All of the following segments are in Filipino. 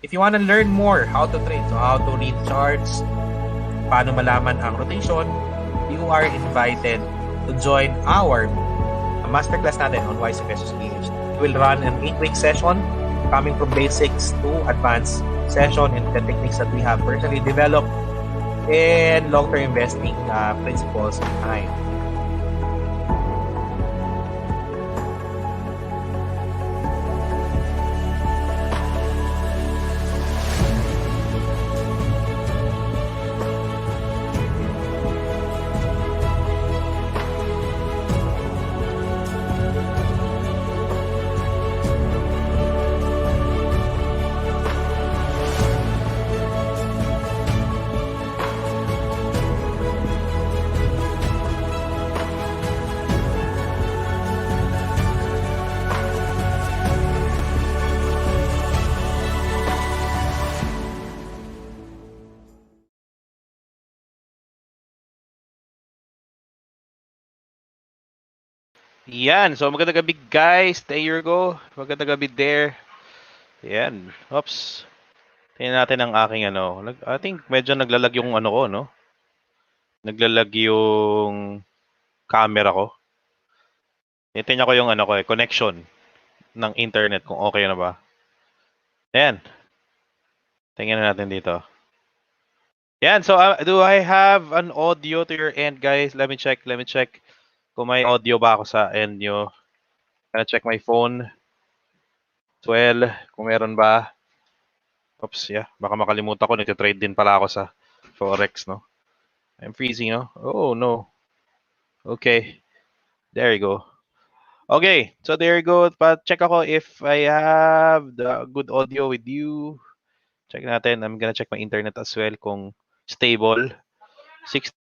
If you want to learn more how to trade, so how to read charts, paano malaman ang rotation, you are invited to join our masterclass natin on YC versus WIPH. We will run an 8-week session coming from basics to advanced session and the techniques that we have personally developed and long-term investing principles behind. Yan. So, magandang gabi guys. There you go. Magandang gabi there. Yan. Oops. Tingnan natin ang aking ano. I think medyo naglalag yung ano ko, no? Naglalag yung camera ko. Tingnan ko yung ano ko connection ng internet kung okay na ba. Yan. Tingnan natin dito. Yan. So, do I have an audio to your end, guys? Let me check. Kung may audio ba ako sa end nyo. Gonna check my phone. 12. Kung meron ba. Oops, yeah. Baka makalimutan ko. Nagtitrade din pala ako sa Forex, no? I'm freezing, no? Oh, no. Okay. There you go. Okay. So, there you go. Pa-check ako if I have the good audio with you. Check natin. I'm gonna check my internet as well kung stable. 6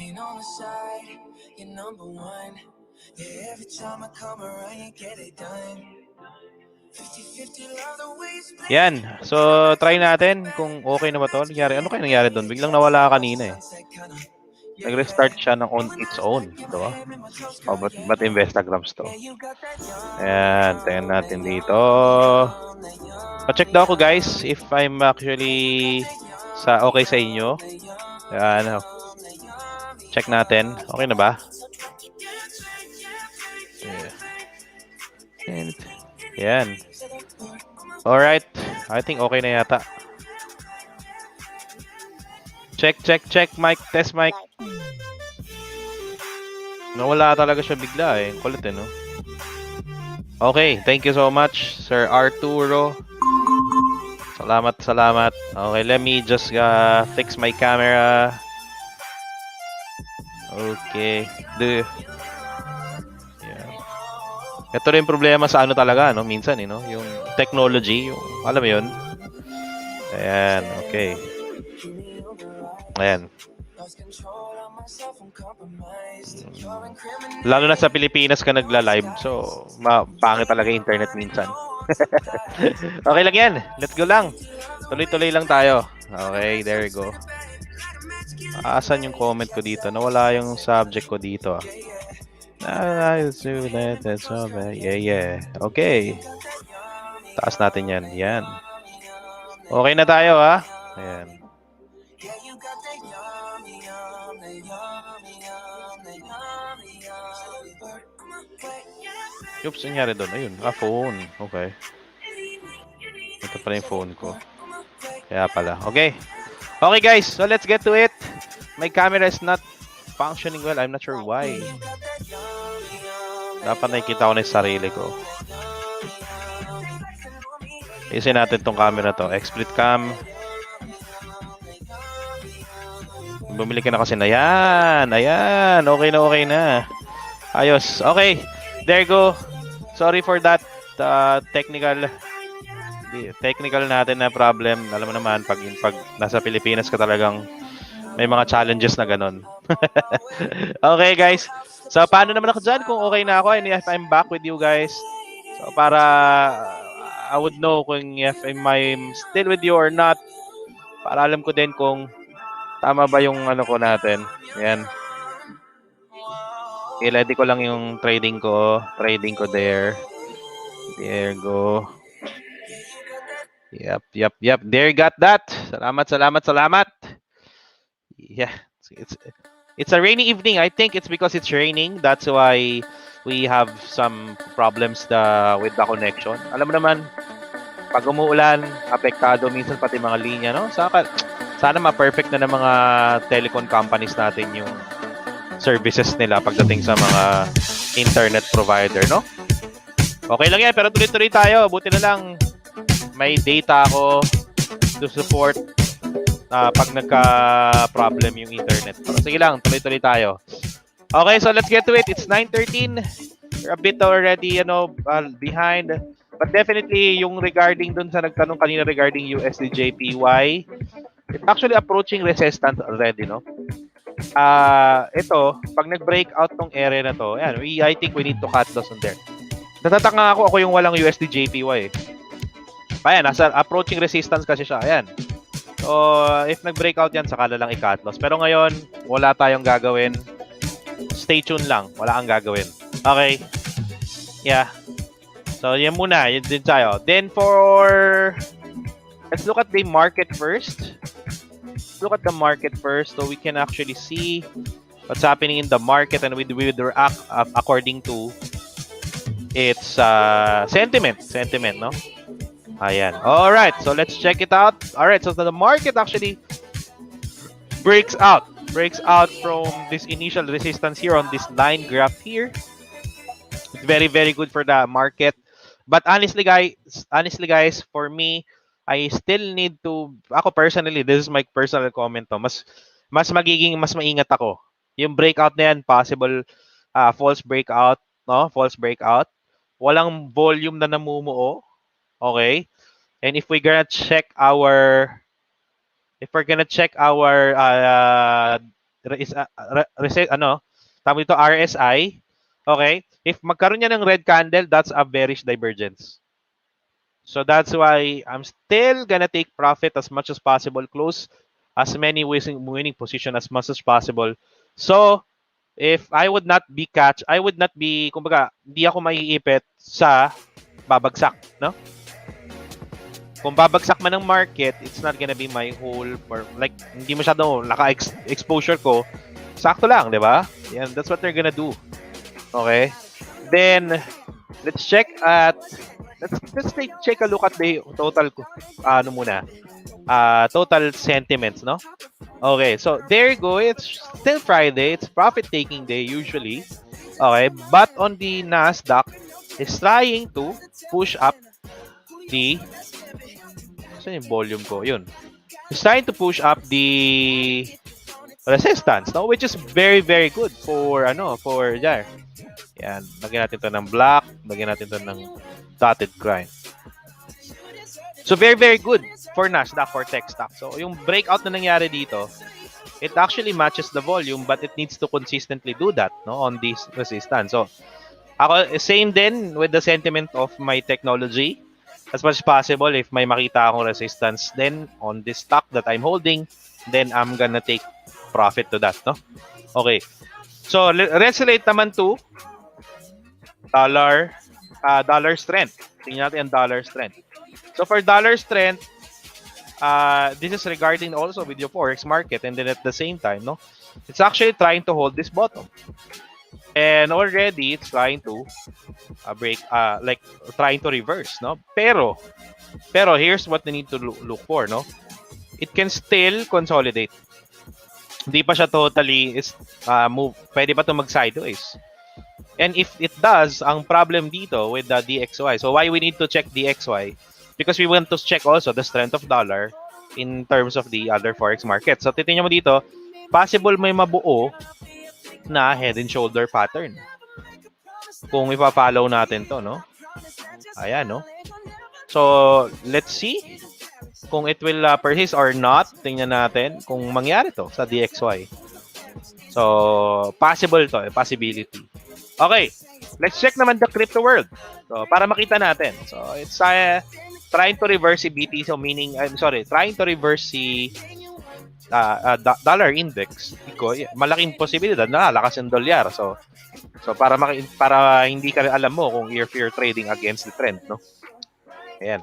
Ain't on the side, you're number one. Yeah, every time I come around, you get it done. 50-50 love the way you split. Yan. So, try natin kung okay na ba to. Nangyari, ano kaya nangyari doon? Biglang nawala kanina eh. Nag-restart siya ng on its own. Diba? O, ba't Instagrams to? Ayan, tingnan natin dito. Pa-check daw ako guys if I'm actually okay sa inyo. Ayan. Check natin. Okay na ba? Yeah. Yan. Alright. I think okay na yata. Check. Mic. Test mic. Nawala talaga siya bigla eh. Kulit eh, no? Okay. Thank you so much, Sir Arturo. Salamat. Okay, let me just fix my camera. Okay. Yeah. Ito rin problema sa ano talaga, no? Minsan, no? Yung technology, yung, alam mo yun? Ayan, okay. Ayan. Lalo na sa Pilipinas ka nagla-live, so pangit talaga internet minsan. Okay lang yan. Let's go lang. Tuloy-tuloy lang tayo. Okay, there you go. Asan yung comment ko dito? Nawala yung subject ko dito. Yeah. Okay. Taas natin yan. Yan. Okay na tayo, ha? Ayan. Oops, nangyari doon. Ayun. Phone. Okay. Ito pala yung phone ko. Kaya pala. Okay. Okay, guys. So, let's get to it. My camera is not functioning well. I'm not sure why. Dapat nakikita ko na yung sarili ko. Isin natin tong camera to. X-split cam. Bumili ka na kasi na yan. Ayan. Okay na. Ayos. Okay. There you go. Sorry for that technical natin na problem. Alam mo naman, pag nasa Pilipinas ka talagang may mga challenges na ganun. Okay, guys. So, paano naman ako dyan kung okay na ako and if I'm back with you guys? So, para I would know kung if I'm still with you or not. Para alam ko din kung tama ba yung ano ko natin. Ayan. I-ready ko lang yung trading ko there. There go. Yep. There, got that. Salamat. Yeah. It's a rainy evening. I think it's because it's raining. That's why we have some problems with the connection. Alam mo naman, pag umuulan, apektado minsan pati mga linya, no? Sana ma-perfect na ng mga telecom companies natin yung services nila pagdating sa mga internet provider, no? Okay lang yan, pero tuloy-tuloy tayo. Buti na lang may data ako to support pag nagka-problem yung internet. Pero sige lang, tuloy-tuloy tayo. Okay, so let's get to it. It's 9:13. We're a bit already, behind. But definitely, yung regarding dun sa nagtanong kanina regarding USDJPY, it's actually approaching resistance already, no? Ito, pag nag-break out tong area na to, ayan, I think we need to cut loss on there. Natatanga ako yung walang USDJPY eh. Ayan, nasa approaching resistance kasi siya. Ayan. So, if nag-break out yan, saka na lang i-cut loss. Pero ngayon, wala tayong gagawin. Stay tuned lang. Wala kang gagawin. Okay. Yeah. So, yan muna. Yun din tayo. Then let's look at the market first. Look at the market first so we can actually see what's happening in the market and we would react according to its sentiment, no? Ayan. All right, so let's check it out. All right, so the market actually breaks out from this initial resistance here on this line graph here. It's very, very good for the market. But honestly guys, for me, I still need to, ako personally, this is my personal comment to, mas maingat ako. Yung breakout na yan, possible false breakout, no? False breakout. Walang volume na namumuo. Okay? And if we gonna check our if we're gonna check our tawag ito RSI, okay? If magkaroon niya ng red candle, that's a bearish divergence. So that's why I'm still gonna take profit as much as possible, close as many winning position as much as possible. So if I would not be kumbaga, hindi ako maiipit sa babagsak, no? Kung babagsak man ng market, it's not gonna be my whole, or like, hindi masyado naka-exposure ko, sakto lang, di ba? Yan, that's what they're gonna do. Okay? Then, let's check take a look at the total, total sentiments, no? Okay, so there you go. It's still Friday. It's profit-taking day usually. Okay, but on the Nasdaq, it's trying to push up the... Saan yung volume ko? Yun. It's trying to push up the resistance, no? Which is very, very good for, Jar. Yan. Lagyan natin to ng black. Lagyan natin to ng dotted line. So, very, very good for Nasdaq, for tech stock. So, yung breakout na nangyari dito, it actually matches the volume, but it needs to consistently do that, no? On this resistance. So, ako, same din with the sentiment of my technology. As much as possible, if may makita akong resistance then on this stock that I'm holding, then I'm gonna take profit to that, no? Okay. So, let's relate naman to dollar strength. Tingnan natin ang dollar strength. So, for dollar strength, this is regarding also with your Forex market, and then at the same time, no? It's actually trying to hold this bottom. And already, it's trying to trying to reverse, no? Pero here's what we need to look for, no? It can still consolidate. Hindi pa siya totally move. Pwede pa ito mag-sideways. And if it does, ang problem dito with the DXY. So why we need to check DXY? Because we want to check also the strength of dollar in terms of the other Forex market. So titingnan mo dito, possible may mabuo na head and shoulder pattern. Kung ipa-follow natin to, no? Ayan, no? So, let's see kung it will persist or not. Tingnan natin kung mangyari to sa DXY. So, possible to, possibility. Okay, let's check naman the crypto world. So, para makita natin. So, it's trying to reverse si BT. So, meaning, trying to reverse si dollar index. Malaking posibilidad na lakas yung dolyar. So para hindi ka alam mo kung if you're trading against the trend, no? Ayan.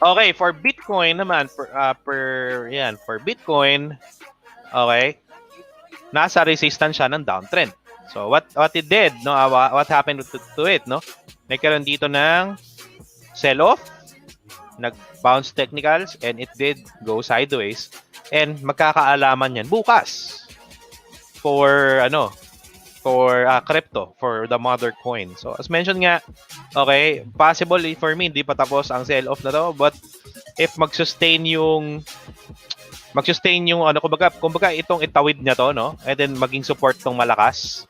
Okay, for Bitcoin naman, for Bitcoin, okay, nasa resistance siya ng downtrend. So what it did, no? What happened to it, no? Nagkaroon dito ng sell-off, nag-bounce technicals, and it did go sideways. And magkakaalaman yan bukas for crypto, for the mother coin. So as mentioned nga, okay, possible for me hindi pa tapos ang sell-off na to, but if mag-sustain yung kumbaga itong itawid niya to, no? And then maging support tong malakas,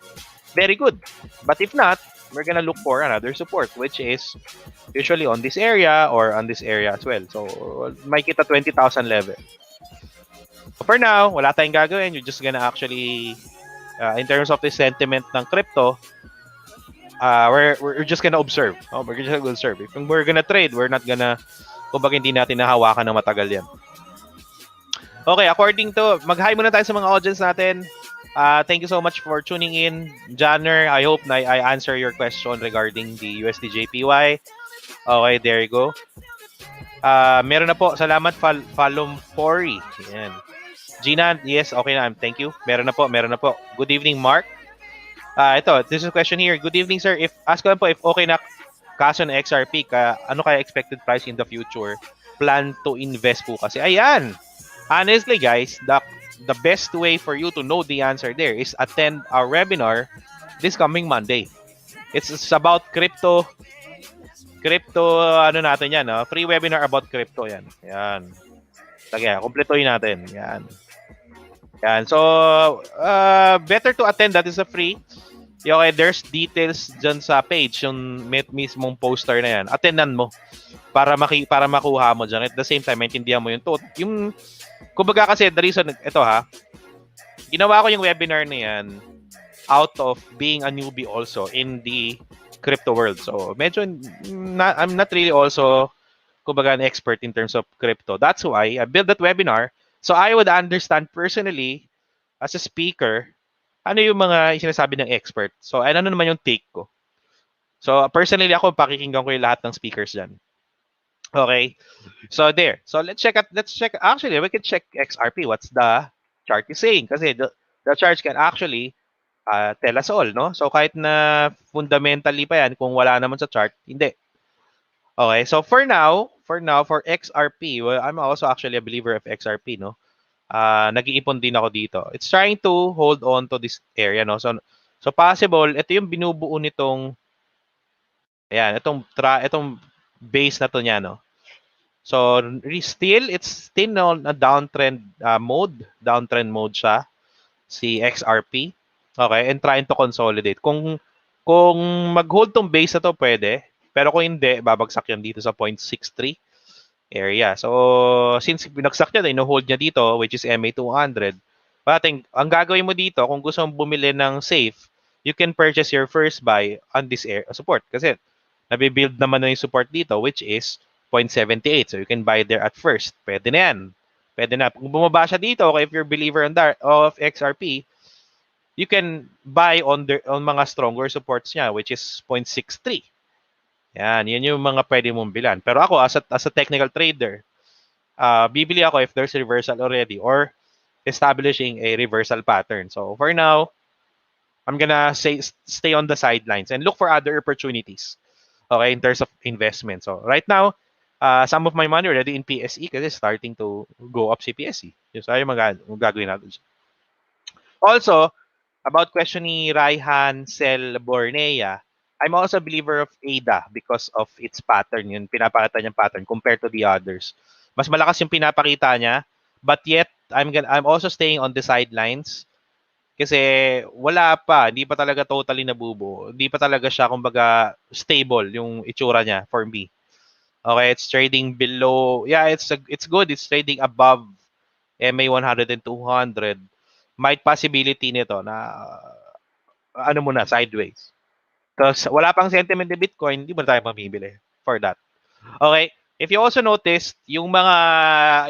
very good. But if not, we're gonna look for another support, which is usually on this area or on this area as well. So, may kita 20,000 level. For now, wala tayong gagawin. You're just gonna actually, in terms of the sentiment ng crypto, we're just gonna observe. Oh, we're just gonna observe. If we're gonna trade, we're not gonna, kumbaga hindi natin nahawakan ng matagal yan. Okay, according to, mag-hi muna tayo sa mga audience natin. Thank you so much for tuning in, Janner. I hope na I answer your question regarding the USD-JPY. Okay, there you go. Meron na po. Salamat, Falumpori. Yan. Gina, yes, okay na. Thank you. Meron na po. Good evening, Mark. This is a question here. Good evening, sir. Ask ko lang po if okay na kaso na XRP, ano kaya expected price in the future? Plan to invest po kasi. Ayan. Honestly, guys, the best way for you to know the answer there is attend our webinar this coming Monday. It's about crypto, natin yan, no? Free webinar about crypto yan. Yan. Sige, kumpletuhin natin. Yan. So, better to attend. That is a free. Okay, there's details dyan sa page, yung mismong poster na yan. Attendan mo. para makuha mo dyan. At the same time, maintindihan mo yung kumbaga kasi the reason, ito ha, ginawa ko yung webinar na yan out of being a newbie also in the crypto world. So, medyo, I'm not really also, kumbaga, an expert in terms of crypto. That's why I built that webinar. So, I would understand personally, as a speaker, ano yung mga sinasabi ng expert. So, ano naman yung take ko. So, personally ako, pakikinggan ko yung lahat ng speakers dyan. Okay? So, there. So, let's check. Actually, we can check XRP. What's the chart is saying? Kasi the chart can actually tell us all, no? So, kahit na fundamentally pa yan, kung wala naman sa chart, hindi. Okay, so for XRP, well, I'm also actually a believer of XRP, no? Nag-iipon din ako dito. It's trying to hold on to this area, no? So possible, ito yung binubuo nitong, ayan, itong base na to niya, no? So it's still on a downtrend mode siya, si XRP. Okay, and trying to consolidate. Kung mag-hold tong base na to, pwede. Pero kung hindi, babagsak yan dito sa 0.63 area. So, since binagsak niya, ino-hold niya dito, which is MA200, ang gagawin mo dito, kung gusto mong bumili ng safe, you can purchase your first buy on this support. Kasi, nabibuild naman na yung support dito, which is 0.78. So, you can buy there at first. Pwede na yan. Pwede na. Kung bumaba siya dito, okay, if you're a believer of XRP, you can buy on mga stronger supports niya, which is 0.63. Yan yung mga pwede mong bilan. Pero ako, as a technical trader, bibili ako if there's reversal already or establishing a reversal pattern. So for now, I'm gonna stay on the sidelines and look for other opportunities. Okay, in terms of investment. So right now, some of my money already in PSE kasi starting to go up si PSE. So yung gagawin natin. Also, about question ni Raihan Sel Bornea, I'm also a believer of ADA because of its pattern, yung pinapakita niyang pattern compared to the others. Mas malakas yung pinapakita niya, but yet I'm also staying on the sidelines kasi hindi pa talaga totally nabubuo. Hindi pa talaga siya kumbaga stable yung itsura niya for me. Okay, it's trading below. Yeah, it's good. It's trading above MA 100 and 200. Might possibility nito na sideways. Because wala pang sentiment ni Bitcoin, hindi mo tayo mamibili for that. Okay? If you also noticed, yung mga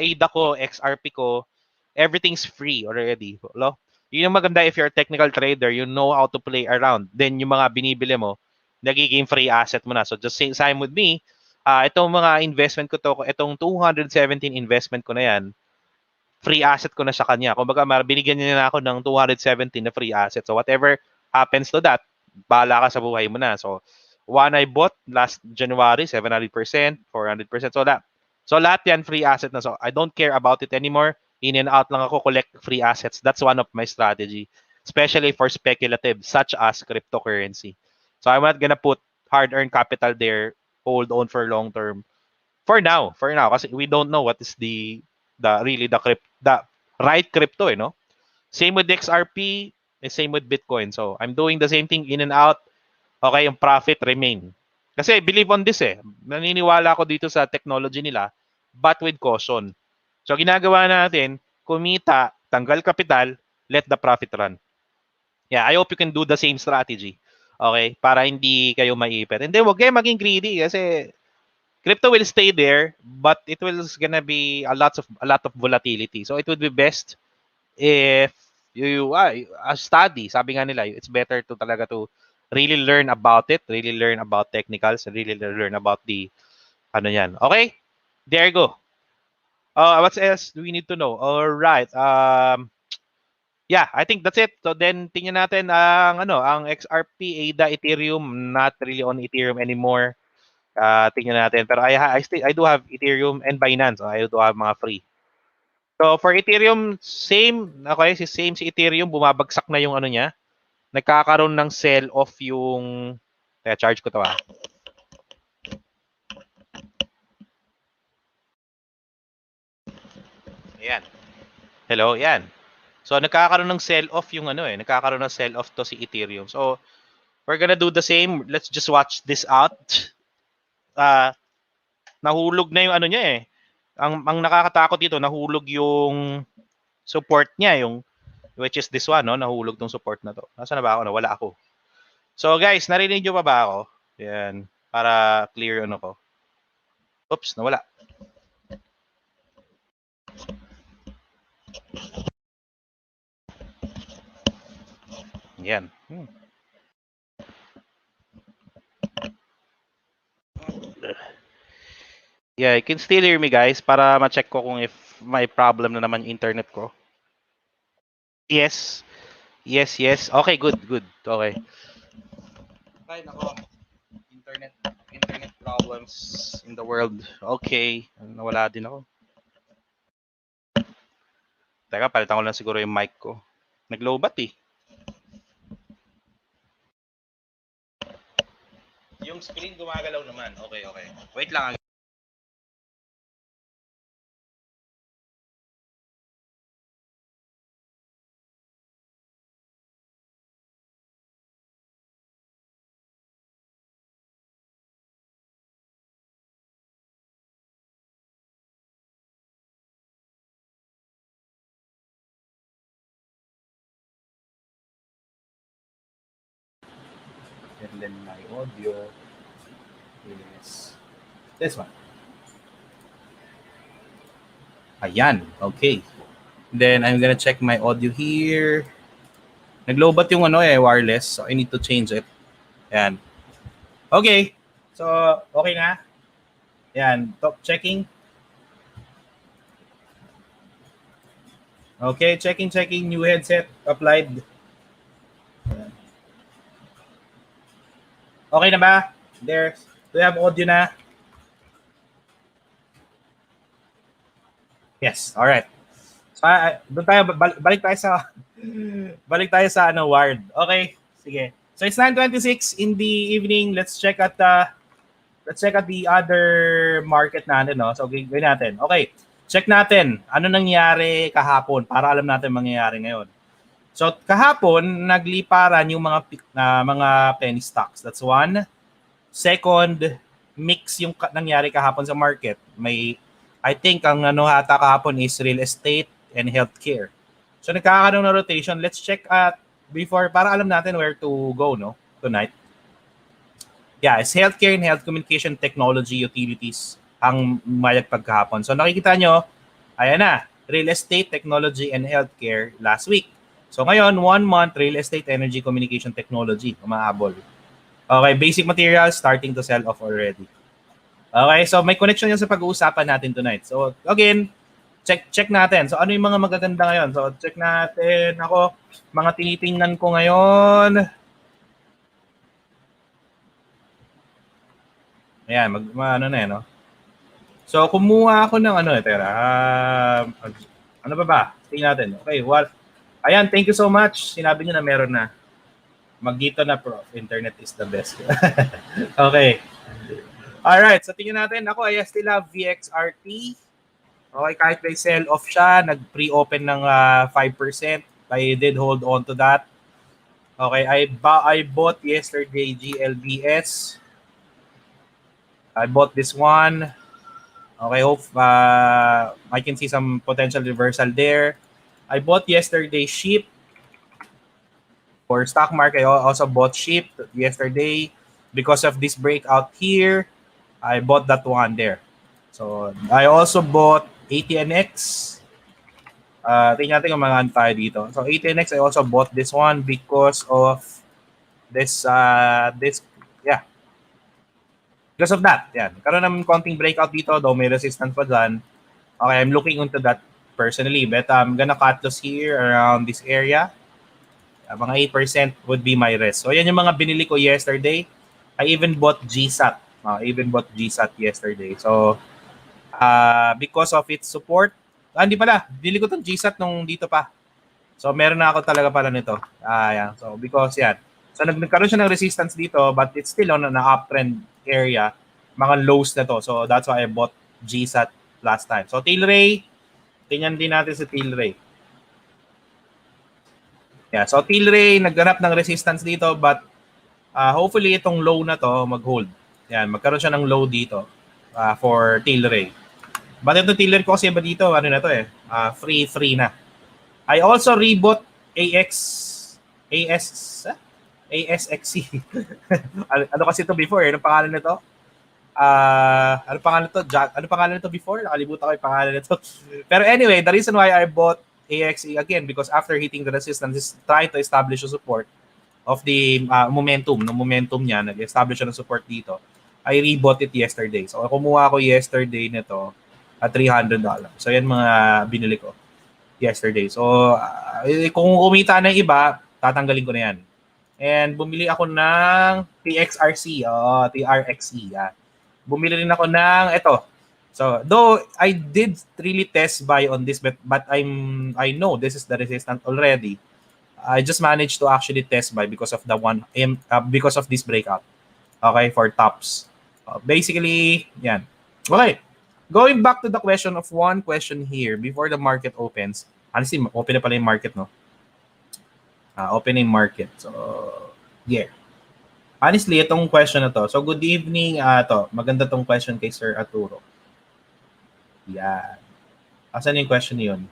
ADA ko, XRP ko, everything's free already. Hello? Yun yung maganda if you're a technical trader, you know how to play around. Then yung mga binibili mo, nagiging free asset mo na. So just same with me, itong mga investment ko to, itong 217 investment ko na yan, free asset ko na sa kanya. Kumbaga, binigyan niya na ako ng 217 na free asset. So whatever happens to that, bahala ka sa buhay mo na. So, one I bought last January, 700%, 400%. So lahat yan free asset na. So I don't care about it anymore. In and out lang ako, collect free assets. That's one of my strategy, especially for speculative, such as cryptocurrency. So I'm not gonna put hard-earned capital there, hold on for long term. For now, kasi we don't know what is the right crypto, no? Same with XRP, same with Bitcoin. So, I'm doing the same thing in and out. Okay, yung profit remain. Kasi I believe on this Naniniwala ako dito sa technology nila, but with caution. So, ginagawa natin, kumita, tanggal kapital, let the profit run. Yeah, I hope you can do the same strategy. Okay? Para hindi kayo maipit. And then, huwag kayo maging greedy kasi crypto will stay there, but it will gonna be a lot of volatility. So it would be best if you study. Sabi nga nila, it's better to talaga to really learn about it, really learn about technicals, really learn about the yan. Okay, there you go. What else do we need to know? All right. Yeah, I think that's it. So then tingnan natin ang XRP, ADA, Ethereum, not really on Ethereum anymore. Tingnan natin. Pero I do have Ethereum and Binance. I do have mga free. So for Ethereum, same. Okay, same si Ethereum. Bumabagsak na yung niya. Nagkakaroon ng sell-off yung... charge ko to Ayan. Hello, yan. So nagkakaroon ng sell-off yung Nagkakaroon ng sell-off to si Ethereum. So we're gonna do the same. Let's just watch this out. nahulog na yung ano niya eh. Ang nakakatakot dito, nahulog yung support niya, yung which is this one, no? Nahulog tong support na to. Nasaan na ba ako? Nawala ako. So guys, narinig nyo pa ba ako? Yan, para clear ano ko. Oops, nawala. Yan. Yeah, you can still hear me guys para ma-check ko kung if may problem na naman internet ko. Yes. Yes, yes. Okay, good, good. Okay. Ay, nako. Internet problems in the world. Okay. Nawala din ako. Teka, palitan ko lang siguro yung mic ko. Nag-lowbat eh. Yung screen gumagalaw naman. Okay, okay. Wait lang. And then my audio is this one. Ayan. Okay. Then I'm gonna check my audio here. Nag-lowbat yung ano eh, wireless. So I need to change it. Ayan. Okay. So, okay na. Ayan. Top checking. Okay. Checking. New headset applied. Ayan. Okay na ba? There. Do you have audio na? Yes. All right. So, doon tayo, balik tayo sa ano, wired. Okay. Sige. So it's 9:26 in the evening. Let's check at the other market natin, no? So gawin natin. Okay. Check natin ano nangyari kahapon para alam natin mangyayari ngayon. So kahapon nagliparan yung mga penny stocks. That's one. Second, mix yung nangyari kahapon sa market. I think ang ano hata kahapon is real estate and healthcare. So nagkakaroon ng rotation. Let's check before para alam natin where to go, no, tonight. Yeah, it's healthcare and health communication technology utilities ang mayag pagkahapon. So nakikita nyo, ayan na, real estate, technology, and healthcare last week. So ngayon, 1 month, real estate, energy, communication technology, umaabol. Okay, basic materials starting to sell off already. Okay, so may connection yan sa pag-uusapan natin tonight. So again, check natin. So ano yung mga magaganda ngayon? So check natin. Ako, mga tinitingnan ko ngayon. Ayan, ano na no? So kumuha ako ng ano, ano ba? Tingnan natin. Okay, ayan, thank you so much. Sinabi niyo na meron na. Magdito na, prof. Internet is the best. Okay. Alright, so tingnan natin. Ako, I still have VXRT. Okay, kahit may sell off siya, nag-pre-open ng 5%. I did hold on to that. Okay, I bought yesterday GLBS. I bought this one. Okay, hope I can see some potential reversal there. I bought yesterday SHIP. For stock market, I also bought SHIP yesterday. Because of this breakout here, I bought that one there. So, I also bought ATNX. Tingnan natin kung mga tayo dito. So, ATNX, I also bought this one because of this, yeah. Because of that, yan. Karoon ng konting breakout dito, though may resistance pa dyan. Okay, I'm looking into that personally. But I'm gonna cut loss here around this area. Mga 8% would be my risk. So, yan yung mga binili ko yesterday. I even bought GSAT. Yesterday. So, because of its support, hindi pala. Binili ko itong GSAT nung dito pa. So, meron na ako talaga pala nito. Yan. So, because yan. So, nagkaroon siya ng resistance dito, but it's still on an uptrend area. Mga lows na to. So, that's why I bought GSAT last time. So, Tilray. Tingnan din natin sa Tilray. Yeah, so Tilray nagganap ng resistance dito, but hopefully itong low na to mag-hold. Yan, magkaroon siya ng low dito. for Tilray. But ito Tilray ko kasi ba dito, ano na to eh, free na. I also rebought ASXC. ano kasi ito before eh? Ano pangalan nito? Ano pangalan nito? Ano pangalan nito before? Nakalimutan ko yung pangalan nito. Pero anyway, the reason why I bought AXE again because after hitting the resistance is trying to establish a support of the momentum. No momentum niya, nag-establish ng support dito. I rebought it yesterday. So kumuha ako yesterday nito at $300. So yan mga binili ko yesterday. So kung kumita ng iba, tatanggalin ko na yan. And bumili ako ng TXRC, TRXE. Bumili rin ako ng ito. So, though I did really test buy on this, but I know this is the resistance already. I just managed to actually test buy because of because of this breakout. Okay, for tops. Basically, yan. Okay. Going back to the question of one question here before the market opens. Honestly, open na pala yung market, no? Opening market. So, yeah. Honestly, itong question na to. So, good evening. Maganda tong question kay Sir Arturo. Yan. Asan yung question yun?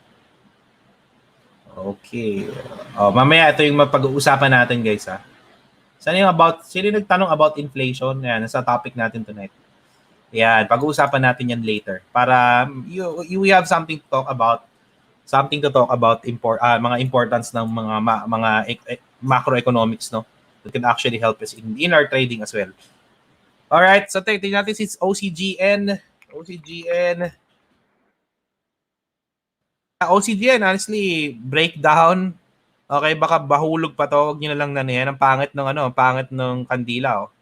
Okay. Mamaya ito yung mapag-uusapan natin, guys, ha? Sino nagtanong about inflation? Yan, nasa topic natin tonight. Yan, pag-uusapan natin yan later. Para we have something to talk about mga importance ng mga macroeconomics, no? That can actually help us in our trading as well. All right, so tingnan natin since OCGN, honestly, breakdown. Okay, baka bahulog pa to. Huwag niyo na lang yan. Ang pangit ng kandila. Oh.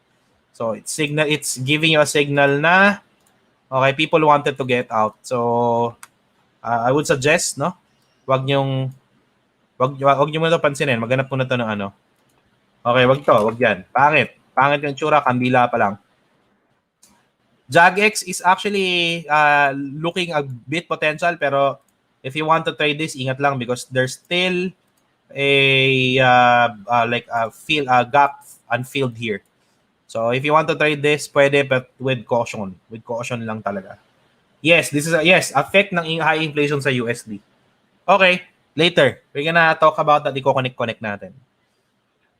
So it's giving you a signal na okay, people wanted to get out. So I would suggest, no? Wag niyo muna pansinin. Maghanap muna to ng ano. Okay, wag yan. Pangit yung tsura, kandila pa lang. JAGX is actually looking a bit potential, pero if you want to trade this, ingat lang because there's still a gap unfilled here. So if you want to trade this, pwede, but with caution. With caution lang talaga. Yes, this is effect ng high inflation sa USD. Okay, later. We're gonna talk about that. I-connect natin.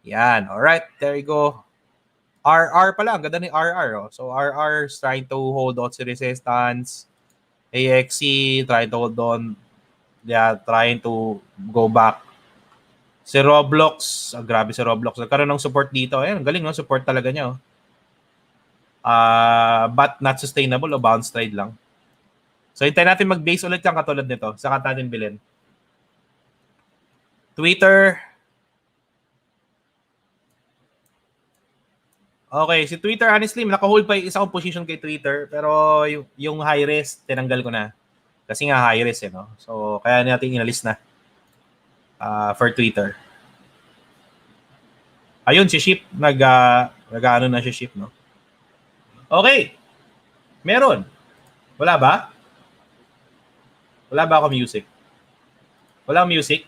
Yan, alright, there you go. RR pala, ang ganda ni RR. Oh. So RR is trying to hold on to resistance. AXE trying to hold on. Yeah, trying to go back. Si Roblox, grabe si Roblox. Nagkaroon ng support dito. Ayan, galing, no? Support talaga niya. Oh. But not sustainable o bounce trade lang. So hintayin natin mag-base ulit yung katulad nito. Saka natin bilhin. Twitter. Okay, si Twitter, honestly, naka-hold pa yung isa kong position kay Twitter. Pero yung high risk, tinanggal ko na. Kasi nga high risk, no? So, kaya natin inalis na for Twitter. Ayun, si Ship, nag-ano na si Ship, no? Okay. Meron. Wala ba? Wala ba ako music? Walang music?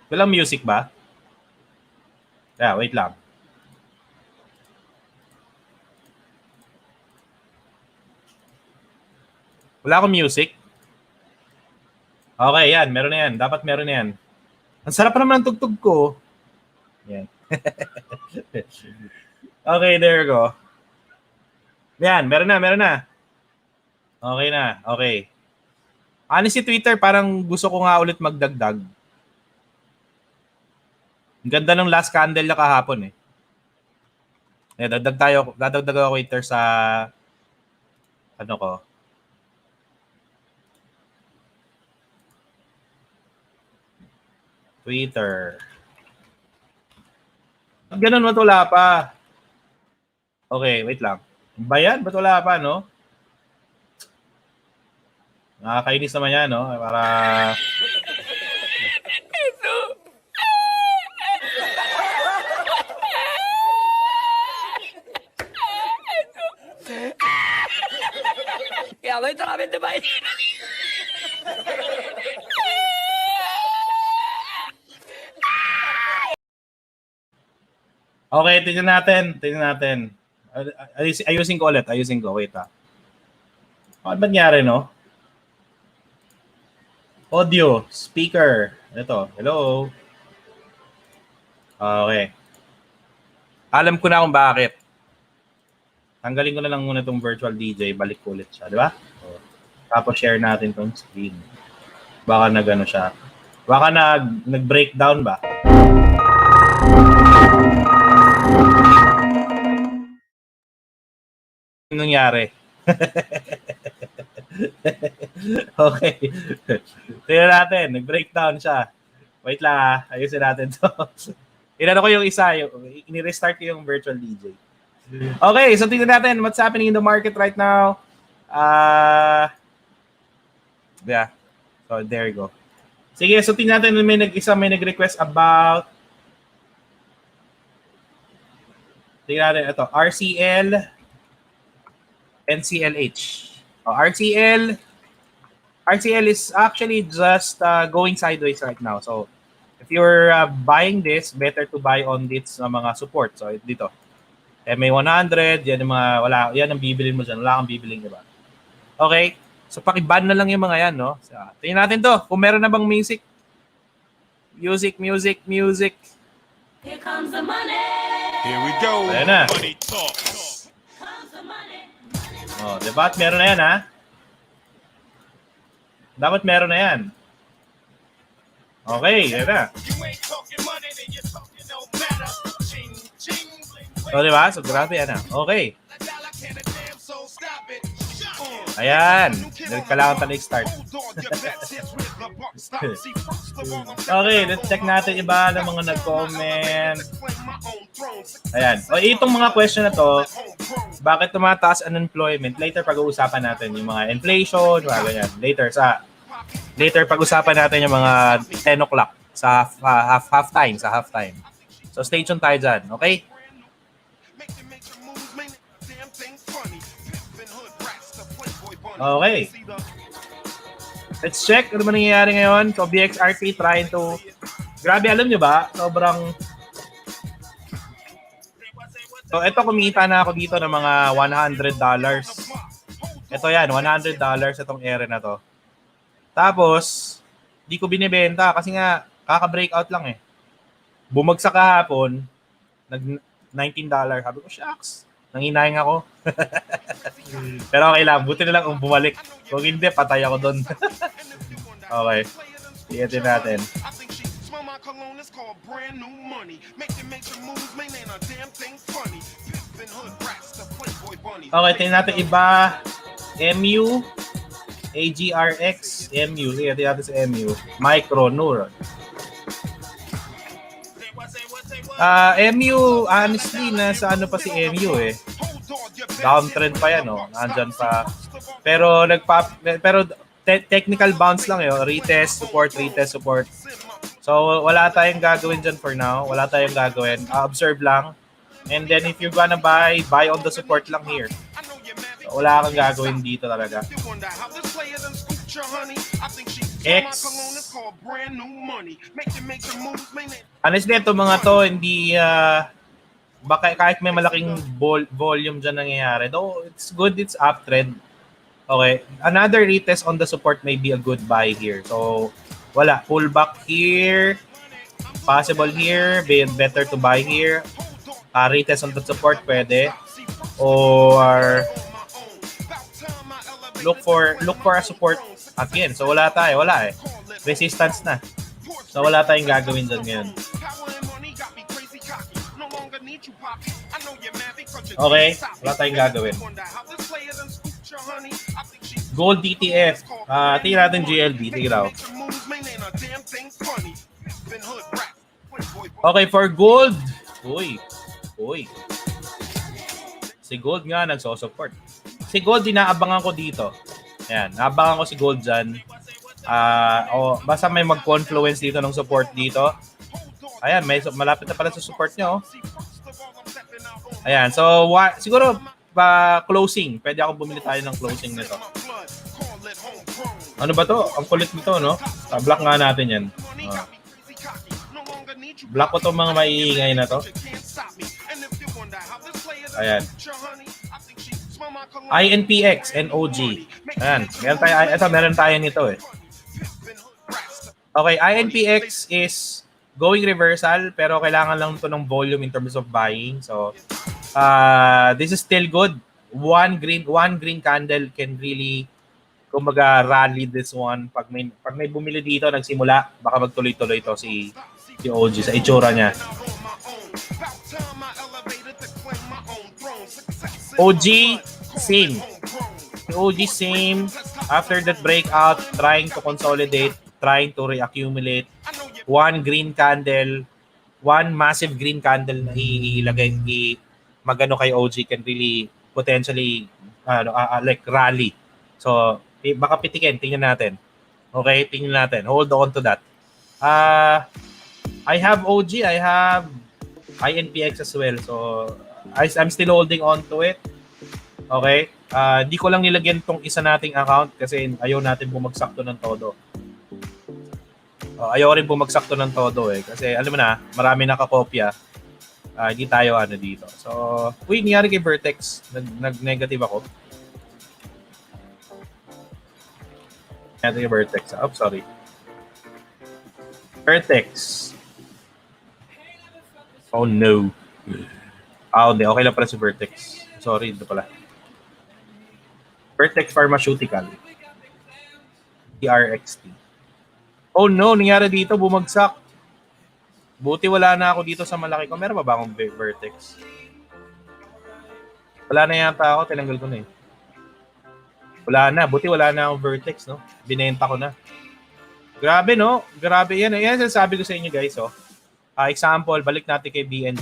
Walang music ba? Yeah, wait lang. Wala akong music. Okay, yan. Meron na yan. Dapat meron na yan. Ang sarap naman ng tugtog ko. Yan. Okay, there you go. Yan, meron na. Okay na, okay. Honestly, Twitter, parang gusto ko nga ulit magdagdag. Ang ganda ng last candle na kahapon eh. Dadagdag ako Twitter sa ano ko. Twitter. Ganun, ba't wala pa? Okay, wait lang. Bayan, ba't wala pa, no? Nakakainis naman yan, no? Para... Ya, voy solamente para ir. Okay, tingnan natin. Ayusin ko ulit. Wait Ano ba nangyari, no? Audio, speaker. Ito, hello. Okay. Alam ko na kung bakit. Tanggalin ko na lang muna itong virtual DJ. Balik ko ulit siya, di ba? So, tapos share natin itong screen. Baka nag-ano siya. Baka nag-breakdown ba? Ano nangyari? Okay. Tingnan natin. Nag-breakdown siya. Wait lang ayusin natin to. Inano ko yung isa. Ini-restart ko yung virtual DJ. Okay, so tingnan natin what's happening in the market right now. Yeah. So there you go. Sige, so tingnan natin may nag-request about tingnan natin ito. RCL NCLH. RCL is actually just going sideways right now. So if you're buying this, better to buy on this mga support. So dito. MA100, yan yung mga yan ang bibilin mo diyan. Wala kang bibilin, di ba? Okay. So paki-ban na lang yung mga yan, no? So, tingnan natin to. Kung meron na bang music. Music. Here comes the money. Here we go. Ayan na. Money talk. Comes the money. Oh, diba? Meron na yan, ha? Dapat meron na yan. Okay, yan na. So, diba? So, grabe yan, ha? Okay. Ayan. Kailangan pa na-start. Okay, let's check natin iba ng mga nag-comment. Ayan. O, itong mga question na to, bakit tumataas unemployment? Later pag-uusapan natin yung mga inflation, mga ganyan. Later pag-usapan natin yung mga 10 o'clock sa half time. So stay tuned tayo dyan, okay? Okay. Let's check ano ba nangyayari ngayon. So BXRP trying to grabe, alam nyo ba? Sobrang So, ito kumita na ako dito ng mga $100. Ito yan, $100 itong area na to. Tapos, di ko binibenta kasi nga, kaka-breakout lang eh. Bumagsak kahapon, $19. Sabi ko, shucks, nanginayang ako. Pero okay lang, buti na lang kung bumalik. Kung hindi, patay ako doon. Okay, iyatin natin. Okay, tingnan natin iba. MU, AGRX, MU. Sige, tingnan natin sa MU. Micro, Neuron. MU, honestly, nasa ano pa si MU eh. Downtrend pa yan, oh. Nandyan pa. Pero, technical bounce lang yun. Retest, support. So, wala tayong gagawin dyan for now. Wala tayong gagawin. Observe lang. And then, if you're gonna buy on the support lang here. So, wala kang gagawin dito talaga. X. Honestly, ito mga to, hindi, baka kahit may malaking volume dyan nangyayari. Though, it's good, it's uptrend. Okay. Another retest on the support may be a good buy here. So, wala. Pullback here. Possible here. Better to buy here. Retest on the support, pwede. Or look for a support again. So, wala eh. Resistance na. So, wala tayong gagawin dyan ngayon. Okay. Wala tayong gagawin. Gold DTF. Tingnan natin GLB. Tingnan daw. Okay, for gold. Uy. Si gold nga nagso-support. Si gold dinaabangan ko dito. Ayan, naabangan ko si gold dyan. Basta may mag-confluence dito ng support dito. Ayan, malapit na pala sa support nyo. Ayan, so siguro closing. Pwede ako bumili tayo ng closing nito. Ano ba to? Ang kulit nito, no? Block nga natin yan. Block ko itong mga maiingay na to. Ayan. INPX and OG. Ayan. Meron tayo nito eh. Okay, INPX is going reversal pero kailangan lang ito ng volume in terms of buying. So, this is still good. One green candle can really kumbaga rally this one. Pag may bumili dito nagsimula, baka magtuloy-tuloy ito si OG sa itsura niya. OG same. Si OG same after that breakout, trying to consolidate, trying to reaccumulate. One green candle, one massive green candle na ilagay magano kay OG can really potentially like rally. So, baka pitikin, tingnan natin. Okay, tingnan natin. Hold on to that. I have OG, I have INPX as well. So, I'm still holding on to it. Okay? Di ko lang nilagyan tong isa nating account kasi ayaw natin bumagsak to ng todo. Ayaw rin bumagsak to ng todo eh. Kasi alam mo na, marami nakakopya. Hindi tayo dito. So, nangyari kay Vertex. Nag-negative ako. Nangyari kay Vertex. Oh, sorry. Vertex. Oh no. Hindi. Okay lang pala si Vertex. Sorry, ito pala. Vertex Pharmaceutical. TRXT. Oh no, nangyari dito, bumagsak. Buti wala na ako dito sa malaki ko. Meron ba akong Vertex? Wala na yata ako, tinanggal ko na eh. Wala na, buti wala na akong Vertex, no? Binenta ko na. Grabe, no? Grabe yan. Yan sabi ko sa inyo, guys, oh. Example, balik natin kay BNG.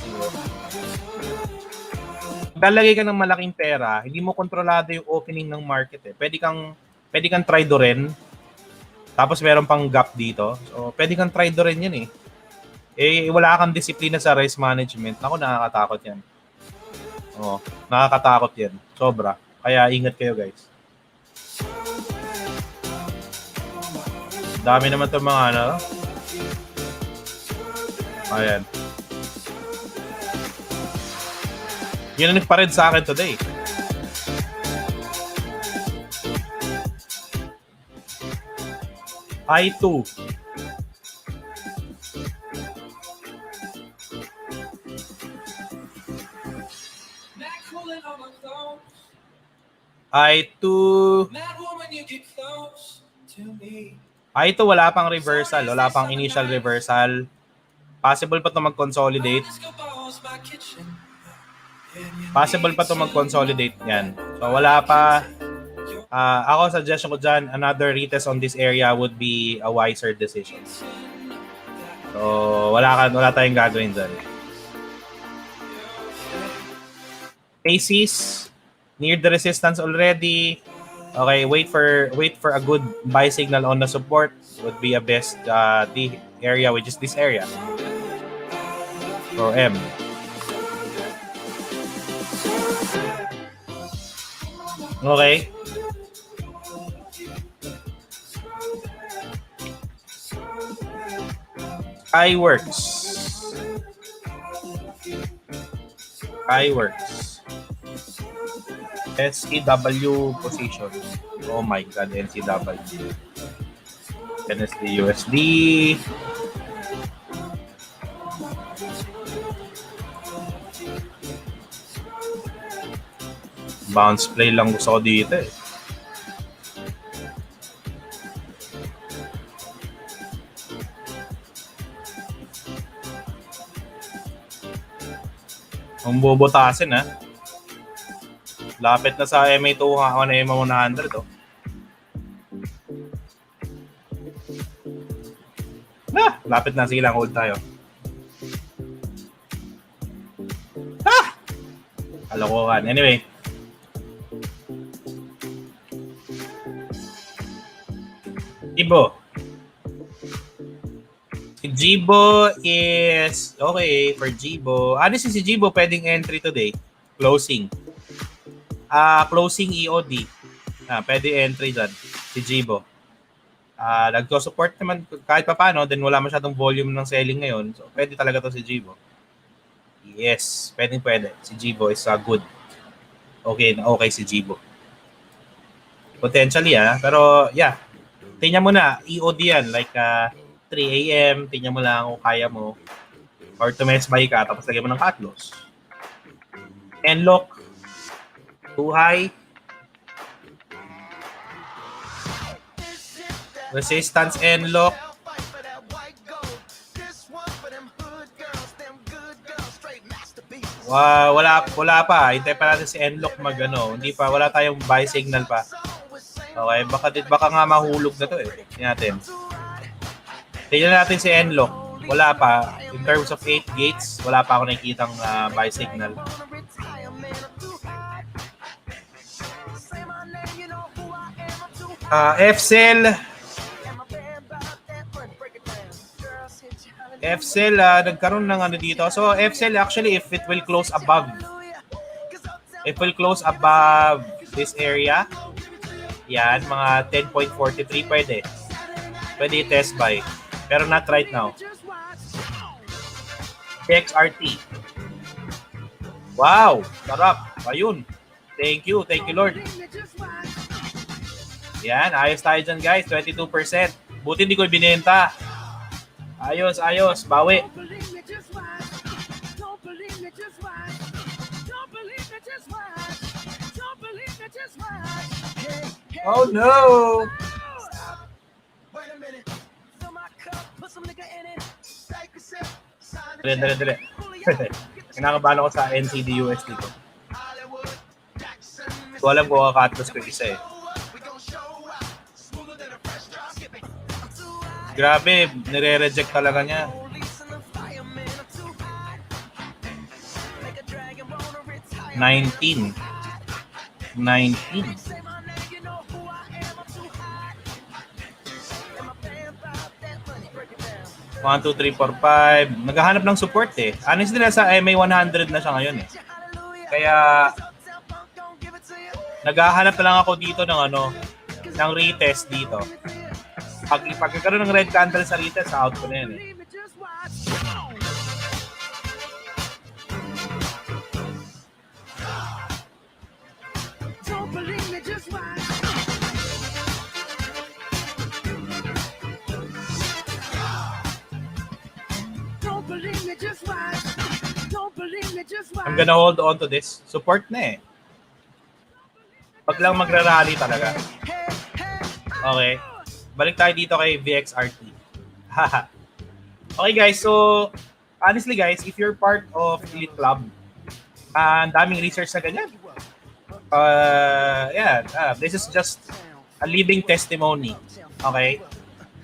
Lalagay ka ng malaking pera, hindi mo kontrolado yung opening ng market eh. Pwede kang try do rin. Tapos meron pang gap dito. So, pwede kang try do rin yan eh. Wala kang disiplina sa risk management. Naku, nakakatakot yan. Nakakatakot yan. Sobra. Kaya ingat kayo, guys. Dami naman itong mga Ayan. Yun ang nagpared sa akin today. I2. I2 wala pang reversal, wala pang initial reversal. Possible pa ito mag-consolidate. Yan. So wala pa. Ako suggestion ko dyan, another retest on this area would be a wiser decision. So wala tayong gagawin dyan. Cases near the resistance already. Okay, wait for a good buy signal on the support would be a best the area, which is this area. For M. Okay. iWorks. SCW position. Oh my God, NCW. NSD USD. Bounce play lang gusto ko dito eh. Ang bobotasin ha. Lapit na sa MA2 o na MA100 oh. Lapit na, sige lang, hold tayo. Kalokohan. Anyway. Jibo. Si Jibo is okay for Jibo. Honestly, si Jibo pwedeng entry today. Closing. Closing EOD. Pwede entry dyan. Si Jibo. Nagko-support naman kahit pa paano, then wala masyadong volume ng selling ngayon. So, pwede talaga to si Jibo. Yes, pwede. Si Jibo is good. Okay si Jibo. Potentially pero yeah. Tingnan mo na, EOD yan, like 3 a.m., tingnan mo lang kung kaya mo. Or tumesbay ka, tapos lagyan mo ng cut loss. N-lock, too high. Resistance N-lock. Wala pa. Hintay pa natin si N-lock Hindi pa, wala tayong buy signal pa. Okay, baka nga mahulog na to Tingnan natin. Tingnan natin si N-lock. Wala pa. In terms of 8 gates, wala pa ako nakikitang buy signal. F-cell. F-cell, nagkaroon ng dito. So, F-cell actually, if it will close above this area, yan, mga 10.43 pwede i-test buy. Pero not right now. XRT. Wow, sarap. Ayun. Thank you Lord. Yan, ayos tayo dyan guys, 22%. Buti hindi ko ibinenta. Ayos, bawi. Oh no! Dali. Kinakabahan ako sa NCD USD ko. So alam ko kakatos ko isa Grabe, nire-reject talaga niya. $19. 1, 2, 3, 4, 5. Naghahanap ng support Honestly, nasa MA 100 na siya ngayon Kaya, naghahanap na lang ako dito ng retest dito. Pag nagkaroon ng red candle sa retest, out ko na yan I'm gonna hold on to this. Support na Pag lang magra-rally talaga. Okay. Balik tayo dito kay VXRT. Okay guys, so honestly guys, if you're part of Elite Club, ang daming research na ganyan. This is just a living testimony. Okay?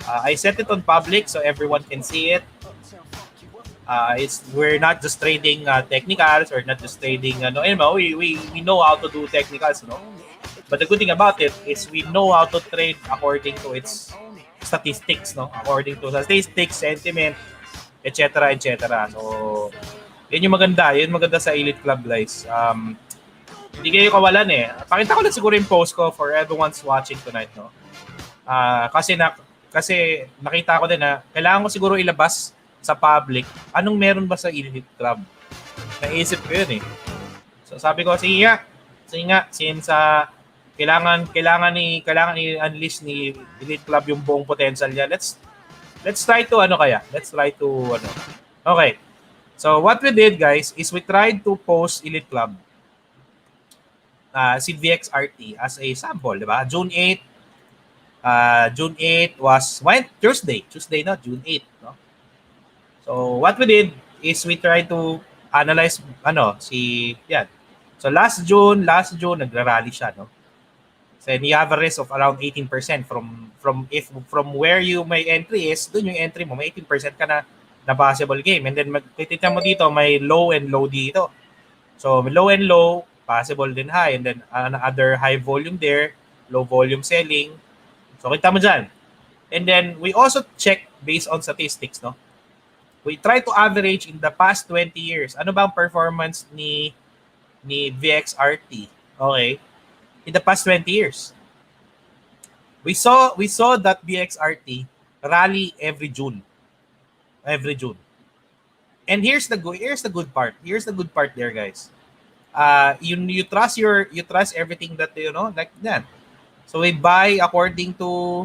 I set it on public so everyone can see it. We're not just trading technicals or not just trading we know how to do technicals, But the good thing about it is we know how to trade according to its statistics, According to statistics, sentiment, etc. So, yun yung maganda sa Elite Club, guys. Hindi kayo kawalan Pakita ko lang siguro yung post ko for everyone's watching tonight, Kasi nakita ko din na kailangan ko siguro ilabas sa public anong meron ba sa Elite Club. Naisip ko yun So sabi ko, sige nga, since kailangan i-unleash ni Elite Club yung buong potential niya. Let's try to Okay. So what we did guys is we tried to post Elite Club si VXRT as a sample, di ba? June 8 went Tuesday, not June 8, So what we did is we tried to analyze So last June nagra-rally siya, And you have a risk of around 18% from where you may entry is, doon yung entry mo, may 18% ka na possible game. And then magtitignan mo dito, may low and low dito. So low and low, possible din high. And then another high volume there, low volume selling. So kita mo dyan. And then we also check based on statistics, We try to average in the past 20 years. Ano ba ang performance ni VXRT? Okay. In the past 20 years. We saw that VXRT rally every June. And here's the good part. Here's the good part there, guys. You trust everything that you know like that. So we buy according to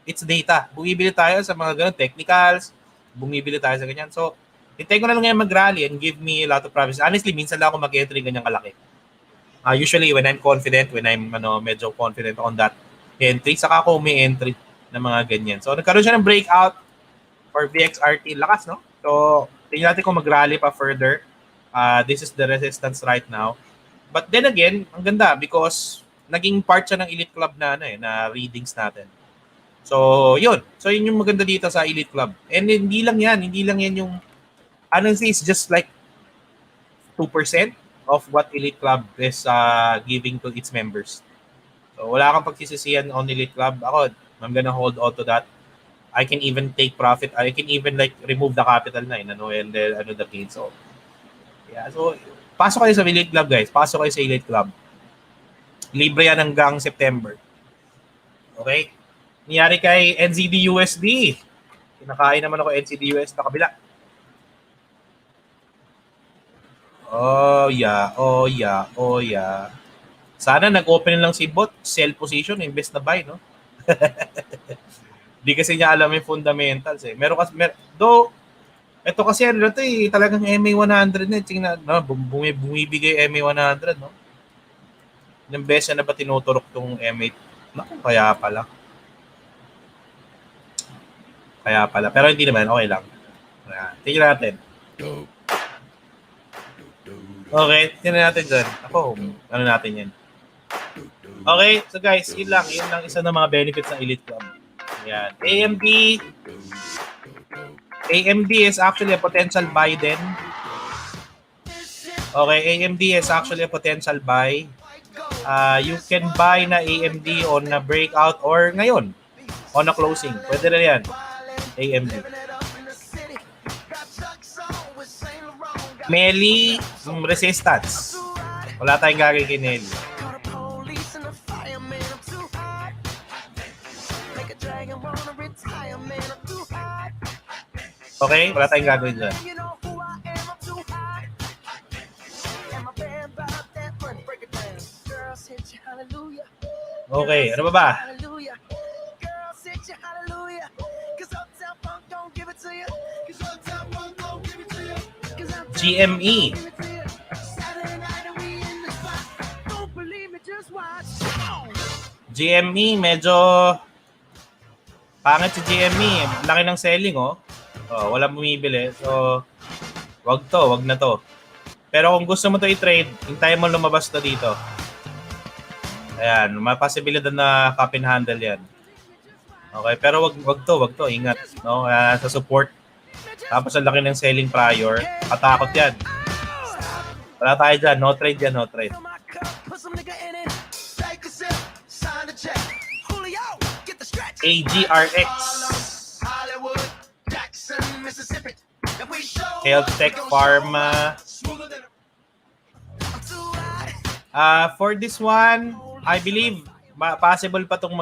its data. Bumibili tayo sa mga ganun technicals, bumibili tayo sa ganyan. So hintay ko na lang ngayon mag-rally and give me a lot of profits. Honestly, minsan lang ako mag-entry ganyan kalaki. Usually when I'm confident, when I'm medyo confident on that entry, saka ako may entry ng mga ganyan. So nagkaroon siya ng breakout for VXRT, lakas, no? So tingnan natin kung mag-rally pa further. This is the resistance right now. But then again, ang ganda because naging part siya ng Elite Club na na readings natin. So, yun. So, yun yung maganda dito sa Elite Club. And hindi lang yan yung is just like 2% of what Elite Club is giving to its members. So, wala kang pagsisisihan on Elite Club. Ako, I'm gonna hold on to that. I can even take profit. I can even like remove the capital na and the gain. So, yeah. So, pasok kayo sa Elite Club, guys. Pasok kayo sa Elite Club. Libre yan hanggang September. Okay? Nangyari kay NZD-USD. Kinakain naman ako NZD-USD na kabila. Oh yeah. Sana nag-open lang si bot, sell position, invest na buy, no? Di kasi niya alam yung fundamentals eh. Though, ito kasi talagang MA100 na. Tingnan, bumibigay MA100, no? Ilang beses na ba tinuturok tong M8? Naku, kaya pala. Pero hindi naman, okay lang. Tingnan natin. Okay, tingnan natin dyan. Ako, ano natin yan. Okay, so guys, yun lang isa ng mga benefits ng Elite Club. Yan. AMD is actually a potential buy din. Okay, AMD is actually a potential buy. You can buy na AMD on a breakout or ngayon on a closing. Pwede na yan. AMD. Melly resistance. Wala tayong gagawin kay Nelly. Okay, wala tayong gagawin dyan. Okay, ano ba? GME. GME, medyo pangit si GME. Laki ng selling, oh. Walang bumibili. So, wag na to. Pero kung gusto mo to i-trade, hintayin mo lumabas na dito. Ayan, may posibilidad na cup and handle yan. Okay, pero wag to, ingat, no? Sa support. Tapos ang laki ng selling prior, katakot yan. Wala tayo dyan, no trade yan, no trade. AGRX. Health Tech Pharma. For this one, I believe possible pa tong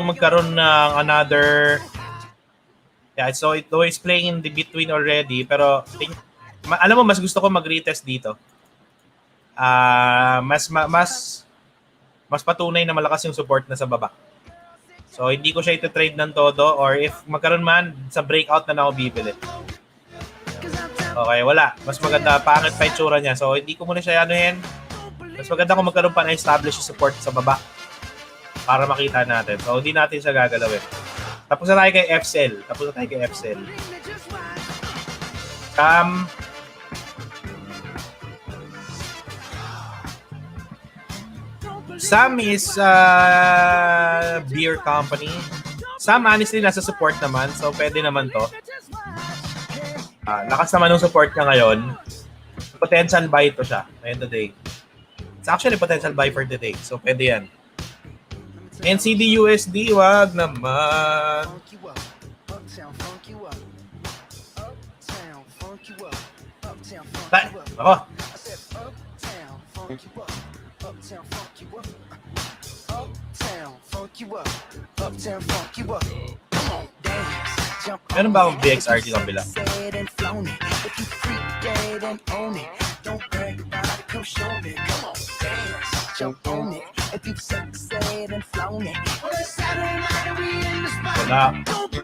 magkaroon ng another. Yeah, so though it's playing in the between already, pero alam mo mas gusto ko mag-retest dito. Mas patunay na malakas yung support na sa baba. So hindi ko siya ito-trade ng todo, or if magkaroon man sa breakout na ako bibili. Okay, wala. Mas maganda, pangit pa itsura niya. So hindi ko muna siya anuhin. Mas maganda kung magkaroon pa na establish yung support sa baba para makita natin. So hindi natin siya gagalawin. Tapos na tayo kay FCL. Sam is beer company. Sam honestly nasa support naman, so pwede naman to. Lakas naman ng support niya ngayon. Potential buy to siya. End of the day. It's actually potential buy for today. So pwede yan. NZD-USD, wag naman. Ako. Meron ba akong VXRT ng bila?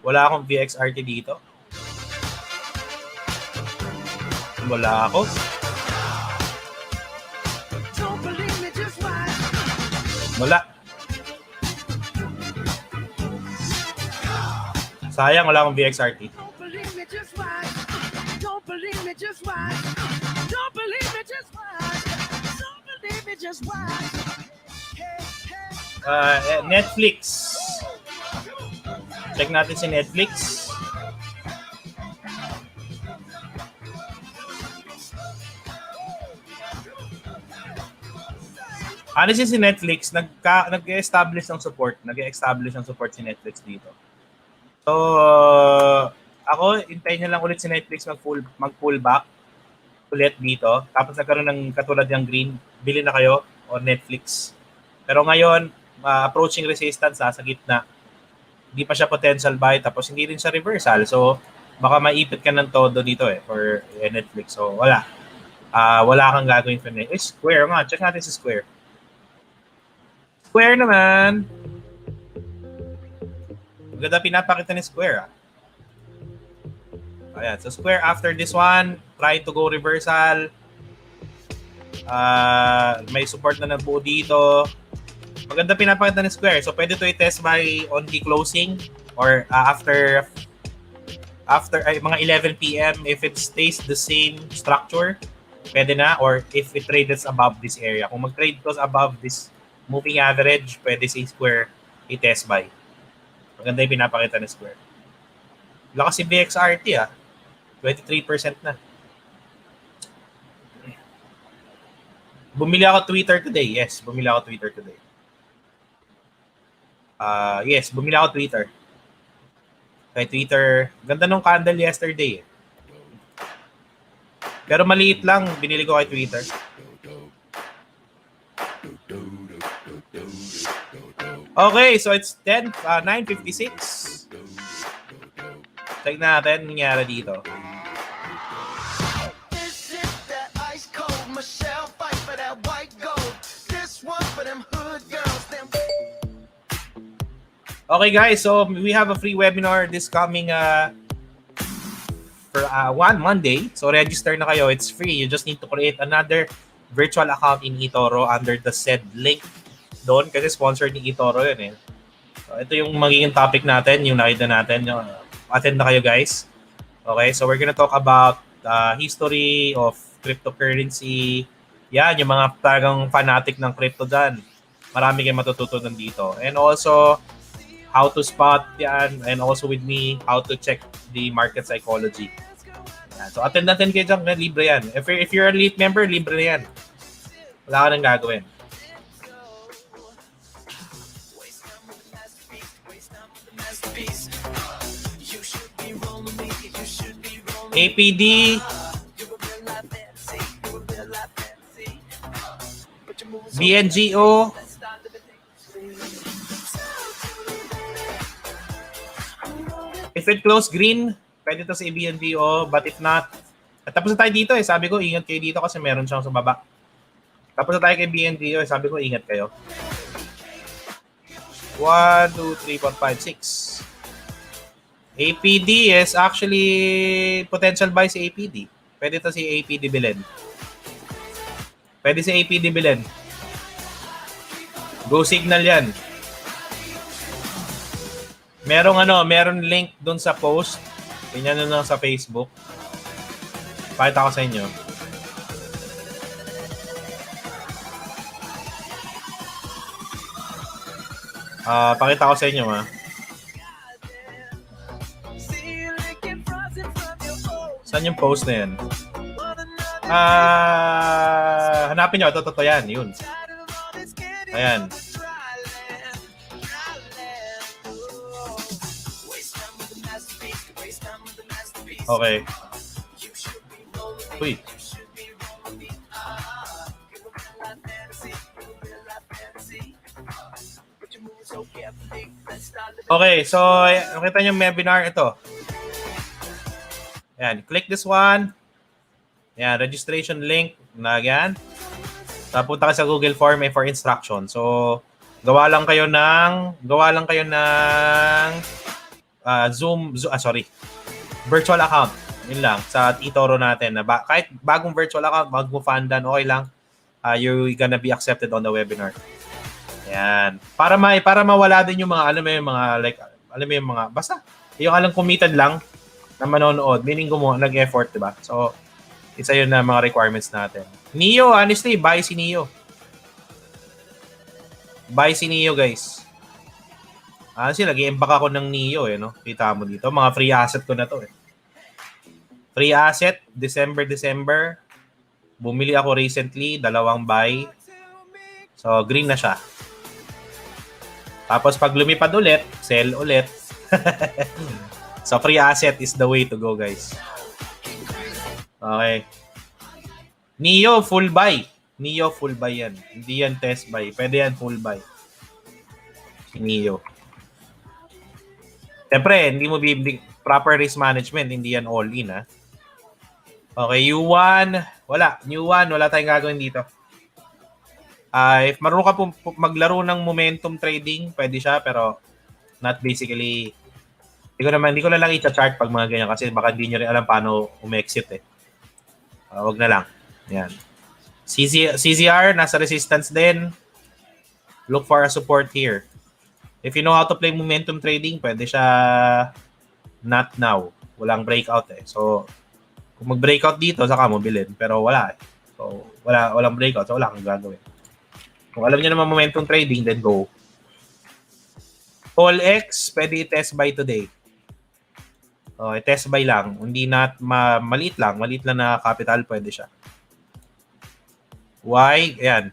Wala akong VXRT dito. Wala ako. Wala. Sayang, wala akong VXRT. Netflix. Check natin si Netflix. Honestly, si Netflix, nag-establish ng support. Nag-establish ng support si Netflix dito. So, ako, hintayin niya lang ulit si Netflix mag-pull back ulit dito. Tapos nagkaroon ng katulad yung green, bili na kayo o Netflix. Pero ngayon, approaching resistance sa gitna. Hindi pa siya potential buy, tapos hindi rin siya reversal. So, baka maipit ka ng todo dito for Netflix. So, wala. Wala kang gagawin for Netflix. Square nga, check natin si Square. Square naman. Maganda pinapakita ni Square. Ayan. So Square after this one, try to go reversal. May support na nabuo dito. Maganda pinapakita ni Square. So pwede to i-test by on the closing or after mga 11 p.m. If it stays the same structure, pwede na. Or if it trades above this area. Kung mag-trade goes above this moving average, pwede si Square i-test by. Maganda yung pinapakita ni Square. Lakas si VXRT 23% na. Bumili ako Twitter today. Yes, bumili ako Twitter today. Yes, bumili ako Twitter. Kay Twitter, ganda nung candle yesterday. Pero maliit lang, binili ko kay Twitter. Okay, so it's 9:56. Check natin nangyari dito. Okay guys, so we have a free webinar this coming for one Monday. So register na kayo, it's free. You just need to create another virtual account in eToro under the said link doon kasi sponsored ni eToro yun So, ito yung magiging topic natin, yung nakita natin. Attend na kayo guys. Okay, so we're gonna talk about history of cryptocurrency. Yan, yung mga talagang fanatic ng crypto dyan. Marami kayong matututunan dito. And also, how to spot yan. And also with me, how to check the market psychology. Yan. So attend natin kayo dyan. Libre yan. If you're a elite member, libre yan. Wala ka nang gagawin. APD, BNGO, if it close green, pwede to sa BNGO, but if not, tapos na tayo dito sabi ko, ingat kayo dito kasi meron siyang sumaba. Tapos na tayo kay BNGO, sabi ko, ingat kayo. 1, 2, 3, 4, 5, 6. APD is actually potential buy si APD. Pwede to si APD bilhin. Pwede si APD bilhin. Go signal yan. Meron link dun sa post. Tingnan nyo lang sa Facebook. Pakita ko sa inyo. Pakita ko sa inyo Saan yung post na yan? Hanapin nyo. Totoo yan. Yun. Ayan. Okay. Uy. Okay, so nakita niyo yung webinar ito. Ayan, click this one. Ayan, registration link. Yan. Punta ka sa Google Form for instruction. So, gawa lang kayo ng virtual account. Yun lang, sa eToro natin. Kahit bagong virtual account, mag-fundan, okay lang. You're gonna be accepted on the webinar. Ayan. Para mawala din yung mga, basta, yung alang committed lang na manonood, meaning nag-effort, diba? So, isa yun na mga requirements natin. Neo, honestly, buy si Neo. Buy si Neo, guys. Nag-i-imbak ako ng Neo, no? Kita mo dito. Mga free asset ko na to, Free asset, December. Bumili ako recently, 2 buy. So, green na siya. Tapos, pag lumipad ulit, sell ulit. So, free asset is the way to go, guys. Okay. Neo, full buy. Neo, full buy yan. Hindi yan test buy. Pwede yan full buy. Neo. Siyempre, hindi mo bibig proper risk management. Hindi yan all-in, ha? Okay, U1. Wala. New one. Wala tayong gagawin dito. If marunong ka maglaro ng momentum trading, pwede siya. Pero, not basically. Hindi ko na lang i-chart pag mga ganyan kasi baka hindi nyo rin alam paano umexit, wag na lang. Yan. CZR, nasa resistance din. Look for a support here. If you know how to play momentum trading, pwede siya not now. Walang breakout So, kung mag-breakout dito, saka mo bilhin. Pero wala So, walang breakout. So, wala kang gagawin. Kung alam niyo naman momentum trading, then go. All X, pwede i-test buy today. Test buy lang. Hindi maliit lang. Maliit lang na capital, pwede siya. Y, ayan.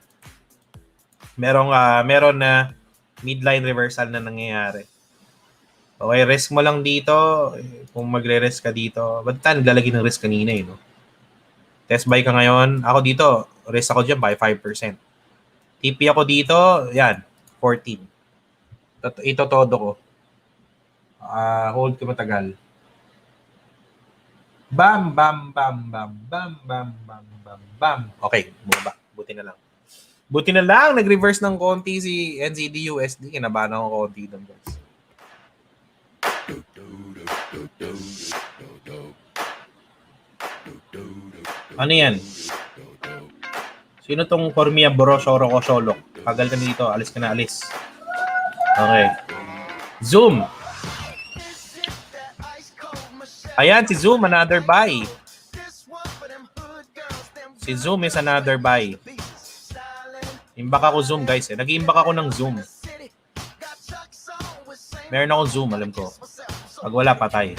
Meron na midline reversal na nangyayari. Okay, risk mo lang dito. Kung magre-risk ka dito. Ba't tayo naglalagay ng risk kanina no? Test buy ka ngayon. Ako dito, risk ako dyan by 5%. TP ako dito, yan, 14. Ito todo ko. Hold ko matagal. Bam, bam, bam, bam, bam, bam, bam, bam, bam. Okay, bumaba. Buti na lang, nag-reverse ng konti si NZD-USD. Kinabahan ako konti doon, guys. Ano yan? Sino tong Cormia Boroshoro ko Sholok? Pagal ka dito, alis ka na, alis. Okay. Zoom. Ayan, si Zoom, another buy. Si Zoom is another buy. Imbak ako Zoom, guys. Nag-iimbak ako ng Zoom. Meron akong Zoom, alam ko. Pag wala, patay.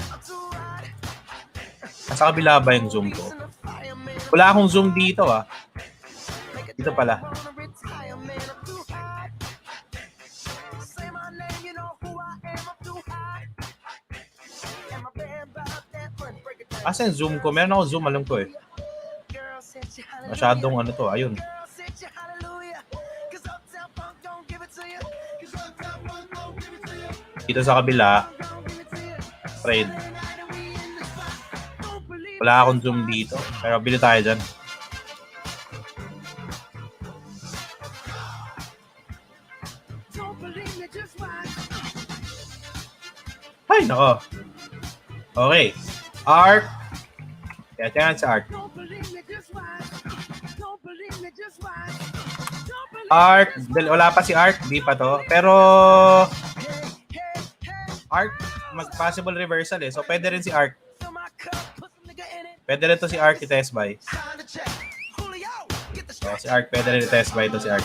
Sa kabila ba yung Zoom ko? Wala akong Zoom dito, Dito pala. Asa yung Zoom ko? Meron akong Zoom, alam ko Masyadong ayun. Dito sa kabila, trade. Wala akong Zoom dito. Pero bili tayo dyan. Ay, nako. Okay. Arc. Kaya yan sa Arc. Arc. Wala pa si Arc. Di pa to. Pero Arc, possible reversal So, pwede rin si Arc. Pwede rin to si Arc i-test buy. Si Arc, pwede rin i-test buy to si Arc.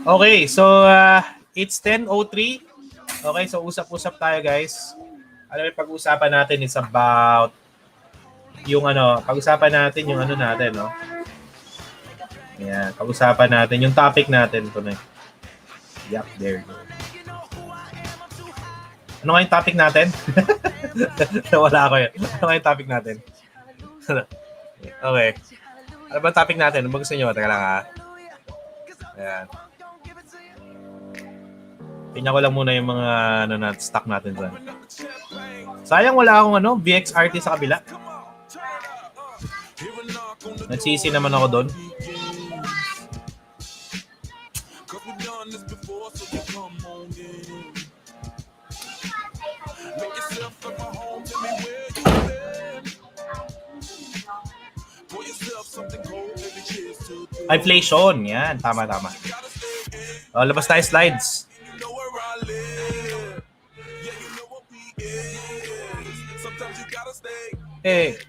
Okay, so it's 10:03. Okay, so usap-usap tayo, guys. Alam mo, pag-uusapan natin is about yung pag-usapan natin yung natin, no? Ayan, pag-usapan natin yung topic natin. Ito na. Yup, there you go. Ano nga yung topic natin? Wala ako yun. Ano nga yung topic natin? Okay. Ano ba topic natin? Ano ba gusto nyo? Teka lang, Ayan. Tingnan ko lang muna yung mga stock natin dyan. Sayang wala akong VXRT sa kabila. Nagsisi naman ako doon. Inflation. Yan. Tama. Labas tayo slides. Eh.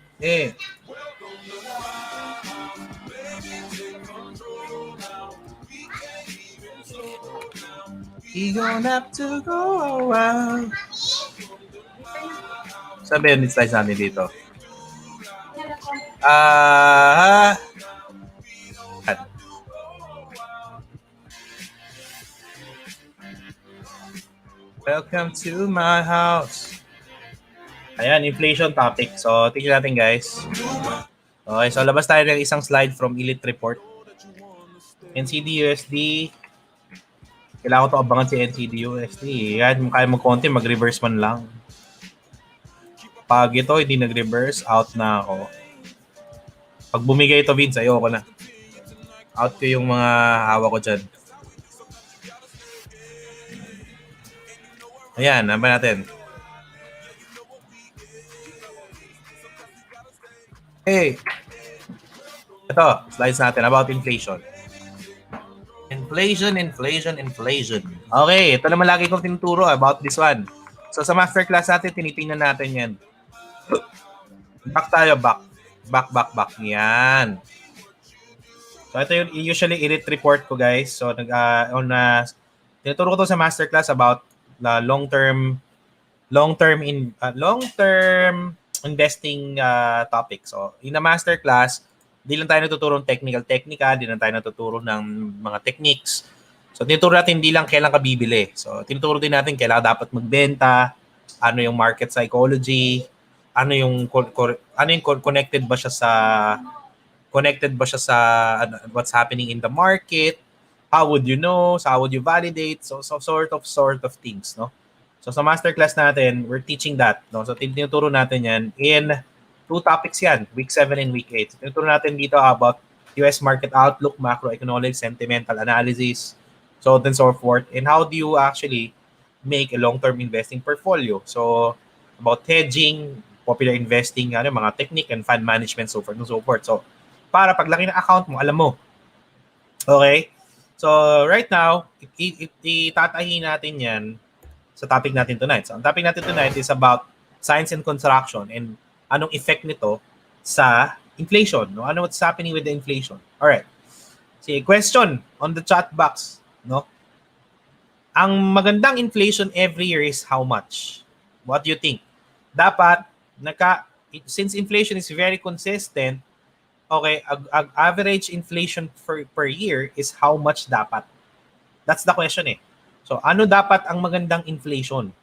We gonna have to go a while. Sabi yun, slides natin dito. Welcome to my house. Ayan, inflation topic. So, tingnan natin guys. Okay, so labas tayo ng isang slide from Elite Report. NCD-USD. Kailangan ko ito abangan si NCD-USD. Yan, kaya mag-konti, mag-reverse man lang. Pag ito hindi nag-reverse, out na ako. Pag bumigay ito, Vince, ayoko na. Out ko yung mga hawak ko dyan. Ayan, naman natin. Hey! Ito, slides natin about inflation. Inflation. Okay, ito naman lagi kong tinuturo about this one. So sa masterclass natin, tinitingnan natin yan. Back tayo, back. Yan. So ito yung usually Elite report ko guys. So tinuturo ko to sa masterclass about the long-term investing topic. So in a masterclass, di lang tayo natuturo ng technical, di lang tayo natuturo ng mga techniques. So, tinuturo natin hindi lang kailan ka bibili. So, tinuturo din natin kailan dapat magbenta, ano yung market psychology, ano yung connected ba siya sa what's happening in the market, how would you know, how would you validate, so sort of things, no? So, sa masterclass natin, we're teaching that, no? So, tinuturo natin yan in 2 topics yan, week 7 and week 8. Tinuturo natin dito about US market outlook, macroeconomic, sentimental analysis, so on and so forth. And how do you actually make a long-term investing portfolio? So, about hedging, popular investing, mga technique and fund management, so forth and so forth. So, para paglaki ng account mo, alam mo. Okay? So, right now, itatahin natin yan sa topic natin tonight. So, ang topic natin tonight is about science and construction and anong effect nito sa inflation, no? Ano what's happening with the inflation? All right. See, question on the chat box, no? Ang magandang inflation every year is how much? What do you think? Dapat since inflation is very consistent, okay, average inflation per year is how much dapat? That's the question eh. So, ano dapat ang magandang inflation?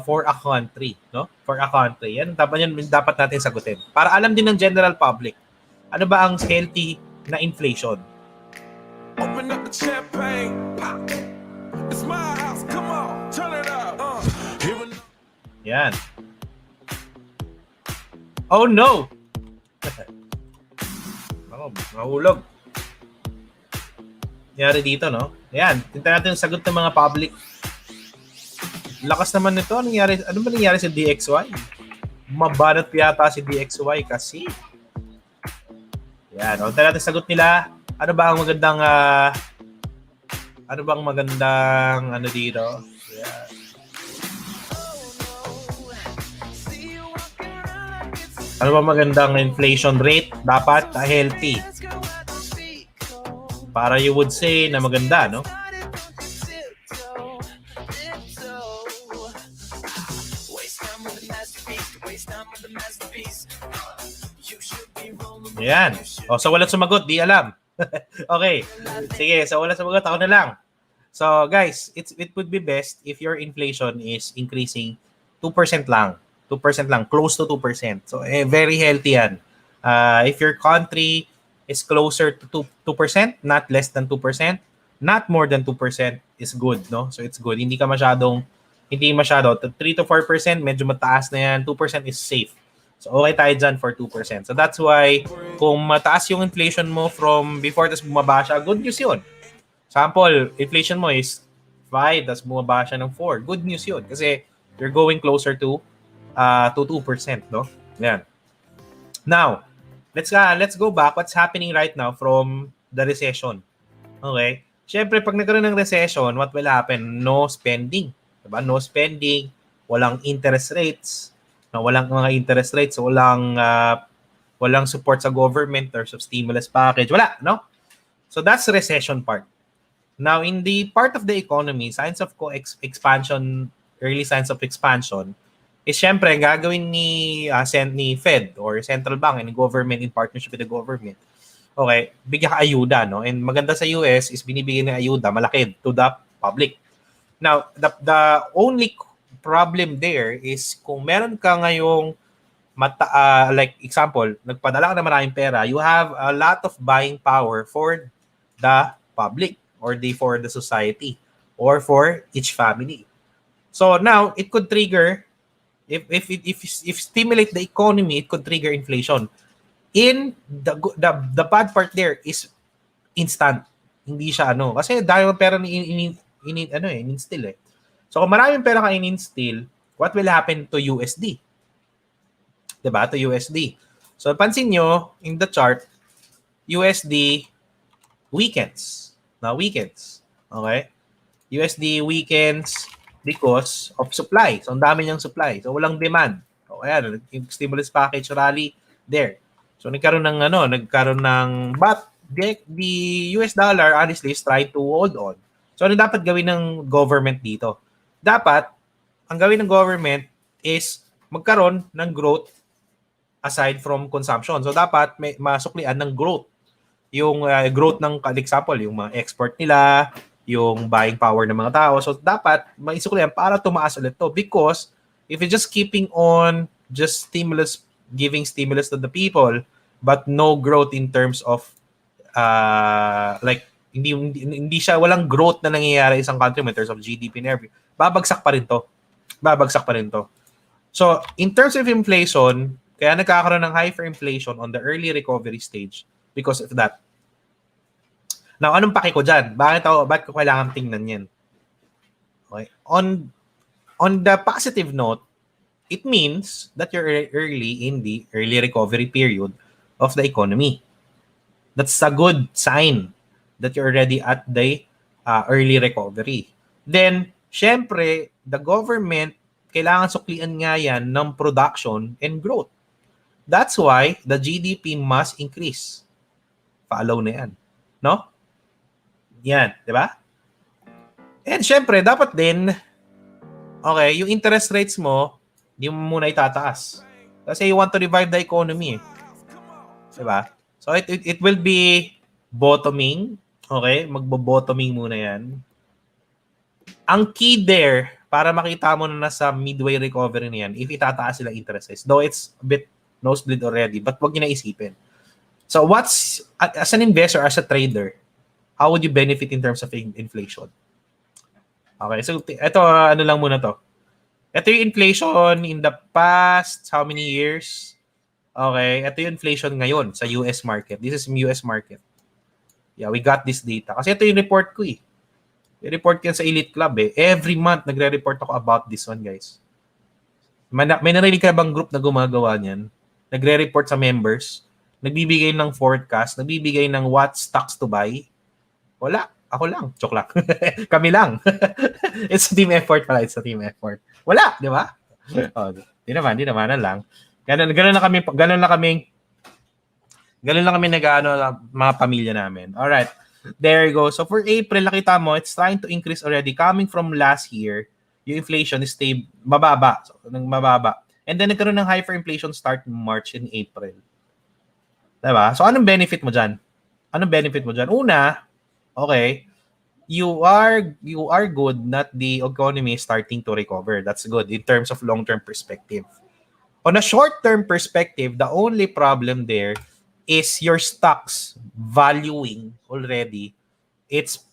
For a country, no? For a country. Yan dapat natin sagutin. Para alam din ng general public, ano ba ang healthy na inflation? Open up the champagne, pop. It's my house, come on, turn it up. Yan. Oh no! Mahulog. Nangyari dito, no? Yan, tinta natin yung sagot ng mga public. Lakas naman nito. Ano ba nangyari sa DXY? Mabanat yata si DXY kasi. Yan. O, tayo natin sagot nila. Ano ba ang magandang dito? Yan. Ano ba magandang inflation rate? Dapat healthy. Para you would say na maganda, no? Ayan. O, so walang sumagot, di alam. Okay. Sige, so walang sumagot, ako na lang. So, guys, it would be best if your inflation is increasing 2% lang. 2% lang, close to 2%. So, very healthy yan. If your country is closer to 2%, not less than 2%, not more than 2% is good, no? So, it's good. Hindi ka masyadong Hindi masyado. 3 to 4%, medyo mataas na yan. 2% is safe. So, okay tayo dyan for 2%. So, that's why, kung mataas yung inflation mo from before, tapos bumaba siya, good news yun. Sample, inflation mo is 5, tapos bumaba siya ng 4. Good news yun. Kasi, you're going closer to 2%, no? Yan. Now, let's go back. What's happening right now from the recession? Okay? Siyempre, pag nagkaroon ng recession, what will happen? No spending. Diba? No spending, walang interest rates, no, walang mga interest rates, walang support sa government or of stimulus package. Wala, no? So that's the recession part. Now, in the part of the economy, signs of expansion, early signs of expansion, is syempre gagawin ni Fed or central bank and government in partnership with the government. Okay, bigyan ka ayuda, no? And maganda sa US is binibigyan ng ayuda malaki to the public. Now, the only problem there is kung meron ka ngayong like example, nagpadala ka na maraming pera, you have a lot of buying power for the public or for the society or for each family. So now it could trigger if stimulate the economy, it could trigger inflation. In the bad part there is instant. Hindi siya kasi dahil pera ni in-instill eh. So kung maraming pera ka in-instill, what will happen to USD? 'Di ba? To USD. So pansin nyo in the chart, USD weakens. Now weakens. Okay? USD weakens because of supply. So ang dami niyang supply. So walang demand. So ayan, yung stimulus package rally there. So nagkaroon ng but the US dollar honestly is trying to hold on. So ano dapat gawin ng government dito? Dapat ang gawin ng government is magkaroon ng growth aside from consumption. So dapat may masuklian ng growth. Yung growth ng example, yung mga export nila, yung buying power ng mga tao. So dapat maisuklian para tumaas ulit to because if you're just keeping on just giving stimulus to the people but no growth in terms of like hindi siya walang growth na nangyayari isang country in terms of GDP and everything, babagsak pa rin to. So in terms of inflation, kaya nagkakaroon ng hyperinflation on the early recovery stage because of that. Now, anong paki ko dyan? Bakit ko kailangan tingnan yan? Okay. On the positive note, it means that you're early in the early recovery period of the economy. That's a good sign that you're already at the early recovery. Then, syempre, the government, kailangan suklian nga yan ng production and growth. That's why the GDP must increase. Follow na yan. No? Yan, di ba? And syempre, dapat din, okay, yung interest rates mo, hindi mo muna itataas. Kasi you want to revive the economy. Di ba? So it will be bottoming. Okay? Magbo-bottoming muna yan. Ang key there, para makita mo na nasa midway recovery na yan, if itataas sila interest rates. Though it's a bit nosebleed already, but wag niyo na isipin. So as an investor, as a trader, how would you benefit in terms of inflation? Okay, so ito, ano lang muna to. Ito yung inflation in the past, how many years? Okay, ito yung inflation ngayon sa US market. This is US market. Yeah, we got this data. Kasi ito yung report ko eh. I-report yan sa Elite Club eh. Every month, nagre-report ako about this one, guys. May narinig ka bang group na gumagawa niyan? Nagre-report sa members, nagbibigay ng forecast, nagbibigay ng what stocks to buy. Wala. Ako lang. Joke lang. Kami lang. It's a team effort pala. It's a team effort. Wala, di ba? Oh, di naman lang. Ganun na kami nag-ano mga pamilya namin. All right. There you go. So for April, nakita mo, it's trying to increase already. Coming from last year, yung inflation is mababa. So, mababa. And then nagkaroon ng hyperinflation start in March and April. Diba? So anong benefit mo dyan? Una, okay, you are good that the economy is starting to recover. That's good in terms of long-term perspective. On a short-term perspective, the only problem there is your stocks valuing already. It's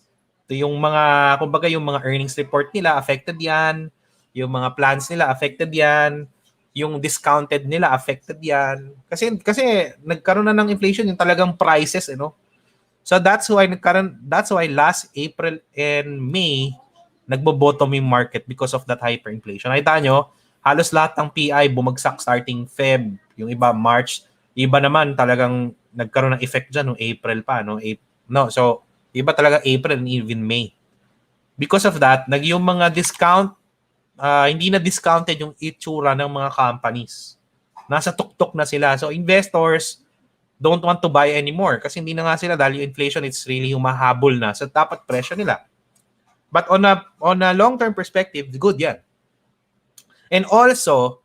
yung mga, kumbaga yung mga earnings report nila, affected yan. Yung mga plans nila, affected yan. Yung discounted nila, affected yan. Kasi nagkaroon na ng inflation, yung talagang prices, So that's why last April and May, nagbo-bottom yung market because of that hyperinflation. Nakita nyo, halos lahat ng PI bumagsak starting Feb, yung iba March, iba naman talagang nagkaroon ng effect dyan noong April pa, so iba talaga April and even May. Because of that, yung mga discount, hindi na discounted yung itsura ng mga companies. Nasa tuktok na sila. So investors don't want to buy anymore kasi hindi na nga sila dahil yung inflation, it's really humahabol na sa dapat presyo nila. But on a long-term perspective, good yan. And also,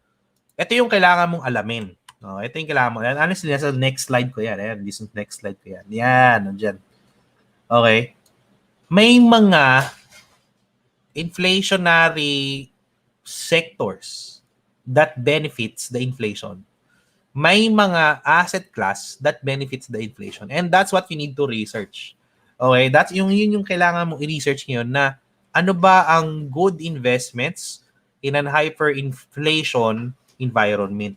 ito yung kailangan mong alamin. Ito yung kailangan mo. Honestly, nasa next slide ko yan. Ayan, this next slide ko yan. Yan, nandyan. Okay. May mga inflationary sectors that benefits the inflation. May mga asset class that benefits the inflation. And that's what you need to research. Okay? Yun yung kailangan mong i-research ngayon na ano ba ang good investments in an hyperinflation environment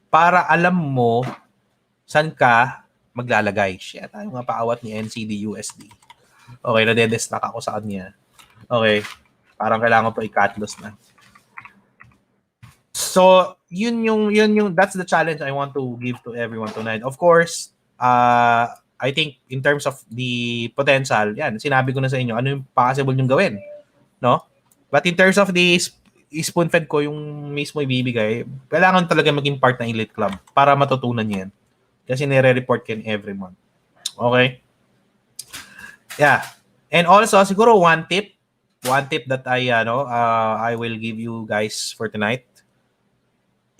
para alam mo saan ka maglalagay. Shit, tayo nga paawat ni NCD-USD. Okay, nadedestack ako sa kanya. Okay, parang kailangan ko i-cut loss na. So, yun yung that's the challenge I want to give to everyone tonight. Of course, I think in terms of the potential, yan, sinabi ko na sa inyo, ano yung possible yung gawin, no? But in terms of the spoon-fed ko, yung mismo ibibigay, kailangan talaga maging part ng Elite Club para matutunan yan. Kasi nire-report yan every month. Okay? Yeah. And also, siguro one tip that I will give you guys for tonight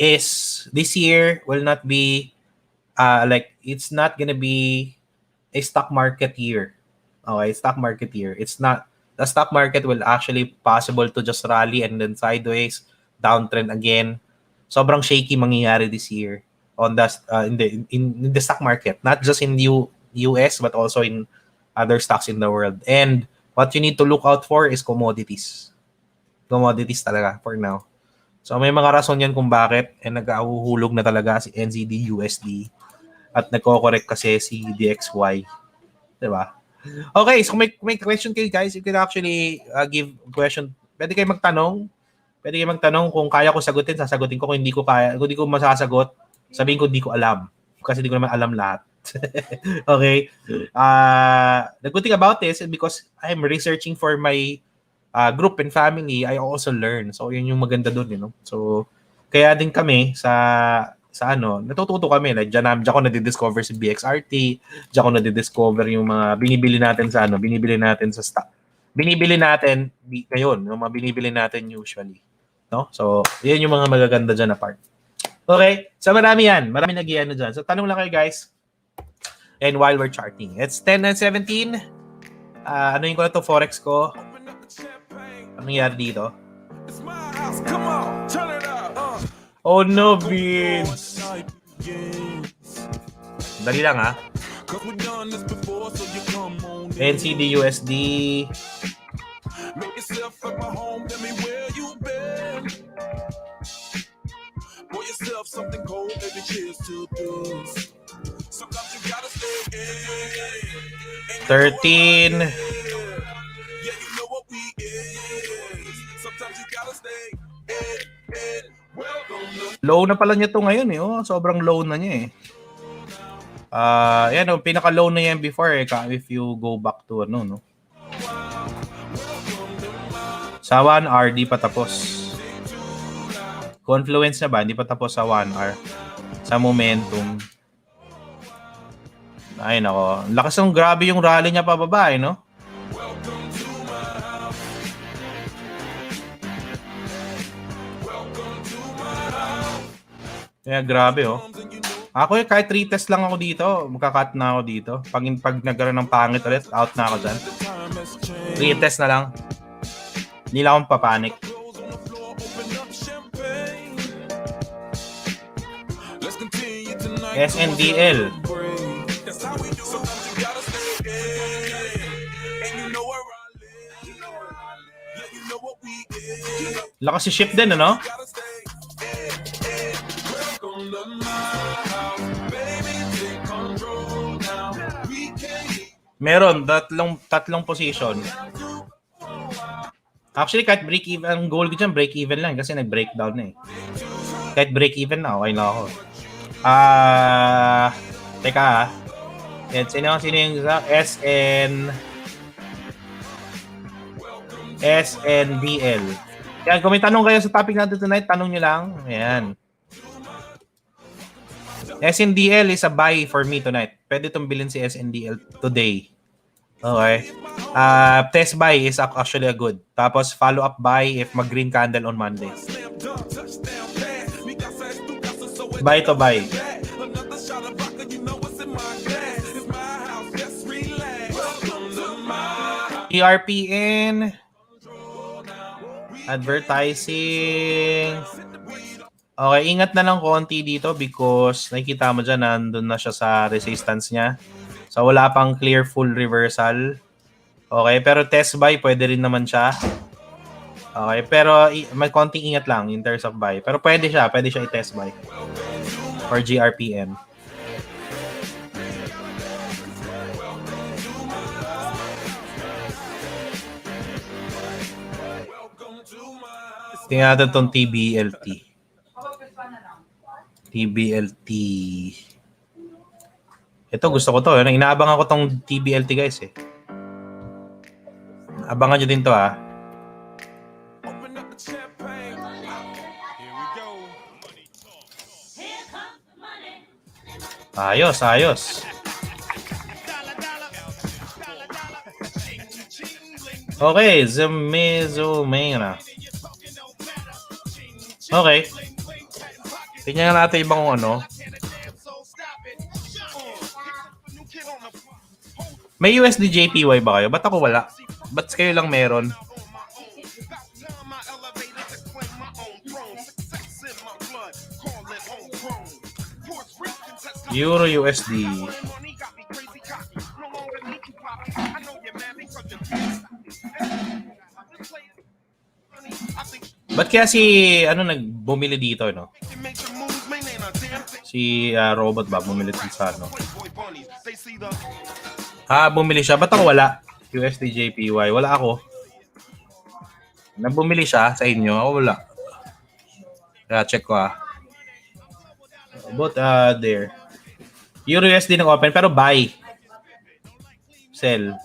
is this year will not be it's not gonna be a stock market year. Okay, stock market year. It's not. The stock market will actually possible to just rally and then sideways, downtrend again. Sobrang shaky mangyayari this year on the in the stock market, not just in the US but also in other stocks in the world. And what you need to look out for is commodities. Commodities talaga for now. So may mga rason yan kung bakit nag-ahuhulog na talaga si NZD-USD at nagko-correct kasi si DXY. Diba? Okay, so may question kayo guys, you can actually give question. Pwede kayo magtanong. Pwede kayo magtanong kung kaya ko sagutin, sasagutin ko. Kung hindi ko kaya, kung hindi ko masasagot, sabihin ko hindi ko alam. Kasi hindi ko naman alam lahat. Okay? The good thing about this is because I'm researching for my group and family, I also learn. So, yun yung maganda doon, So, kaya din kami sa natututo kami. Like, diyan ko na-discover si BXRT, diyan ko na-discover yung mga binibili natin sa stock. Binibili natin ngayon, yung mga binibili natin usually. No? So, yun yung mga magaganda dyan na part. Okay? So, marami yan. Marami nag-iano dyan. So, tanong lang kayo, guys. And while we're charting, it's 10 and 17. Ano yung ko na to Forex ko? Anong nangyari dito? Oh no, Vince! Dali lang ha. NCD-USD. Something cold, baby, cheers to this. Sometimes you gotta stay in. 13. Yeah, you know what we is. Sometimes you gotta stay in. Low na pala niya to ngayon Sobrang low na niya yan pinaka-low na yan before if you go back to sa 1 hour di pa tapos. Confluence na ba? Hindi pa tapos sa 1 hour. Sa momentum. Ay, nako. Lakas ng grabe yung rally niya pababa, no? Kaya grabe, Ako kahit retest lang ako dito. Magka-cut na ako dito. Pag nagkaroon ng pangit ulit, out na ako dyan. Retest na lang. Hindi lang akong papanik. SNDL. Lakas si ship din, ano? Meron, tatlong position. Actually, kahit break even, ang goal ko dyan, break even lang kasi nag-breakdown na eh. Kahit break even na, okay na ako. Teka ah. Sino yung SNDL. Yan, kung may tanong kayo sa topic natin tonight, tanong nyo lang. Ayan. SNDL is a buy for me tonight. Pwede itong bilhin si SNDL today. Okay. Test buy is actually a good. Tapos follow-up buy if mag-green candle on Monday. Buy to buy. ERPN. Advertising. Okay, ingat na lang konti dito because nakikita mo dyan, nandun na siya sa resistance niya. So, wala pang clear full reversal. Okay, pero test buy, pwede rin naman siya. Okay, pero may konting ingat lang in terms of buy. Pero pwede siya i-test buy. For GRPM. Tingnan natin itong TBLT. Ito, gusto ko to. Inaabangan ko tong TBLT guys eh. Abangan nyo din to ah. Ayos. Okay, Zumezumena. Okay. Tingnan natin ibang ano. May USD JPY ba kayo? Ba't ako wala? Ba't kayo lang meron? Euro USD. Ba't kaya si nagbumili dito, no? Si robot ba bumili dito sa ano? Bumili siya. Ba't ako wala? USD JPY. Wala ako. Nagbumili siya sa inyo. Ako wala. Kaya check ko But there. Euro USD ng open pero buy. Sell.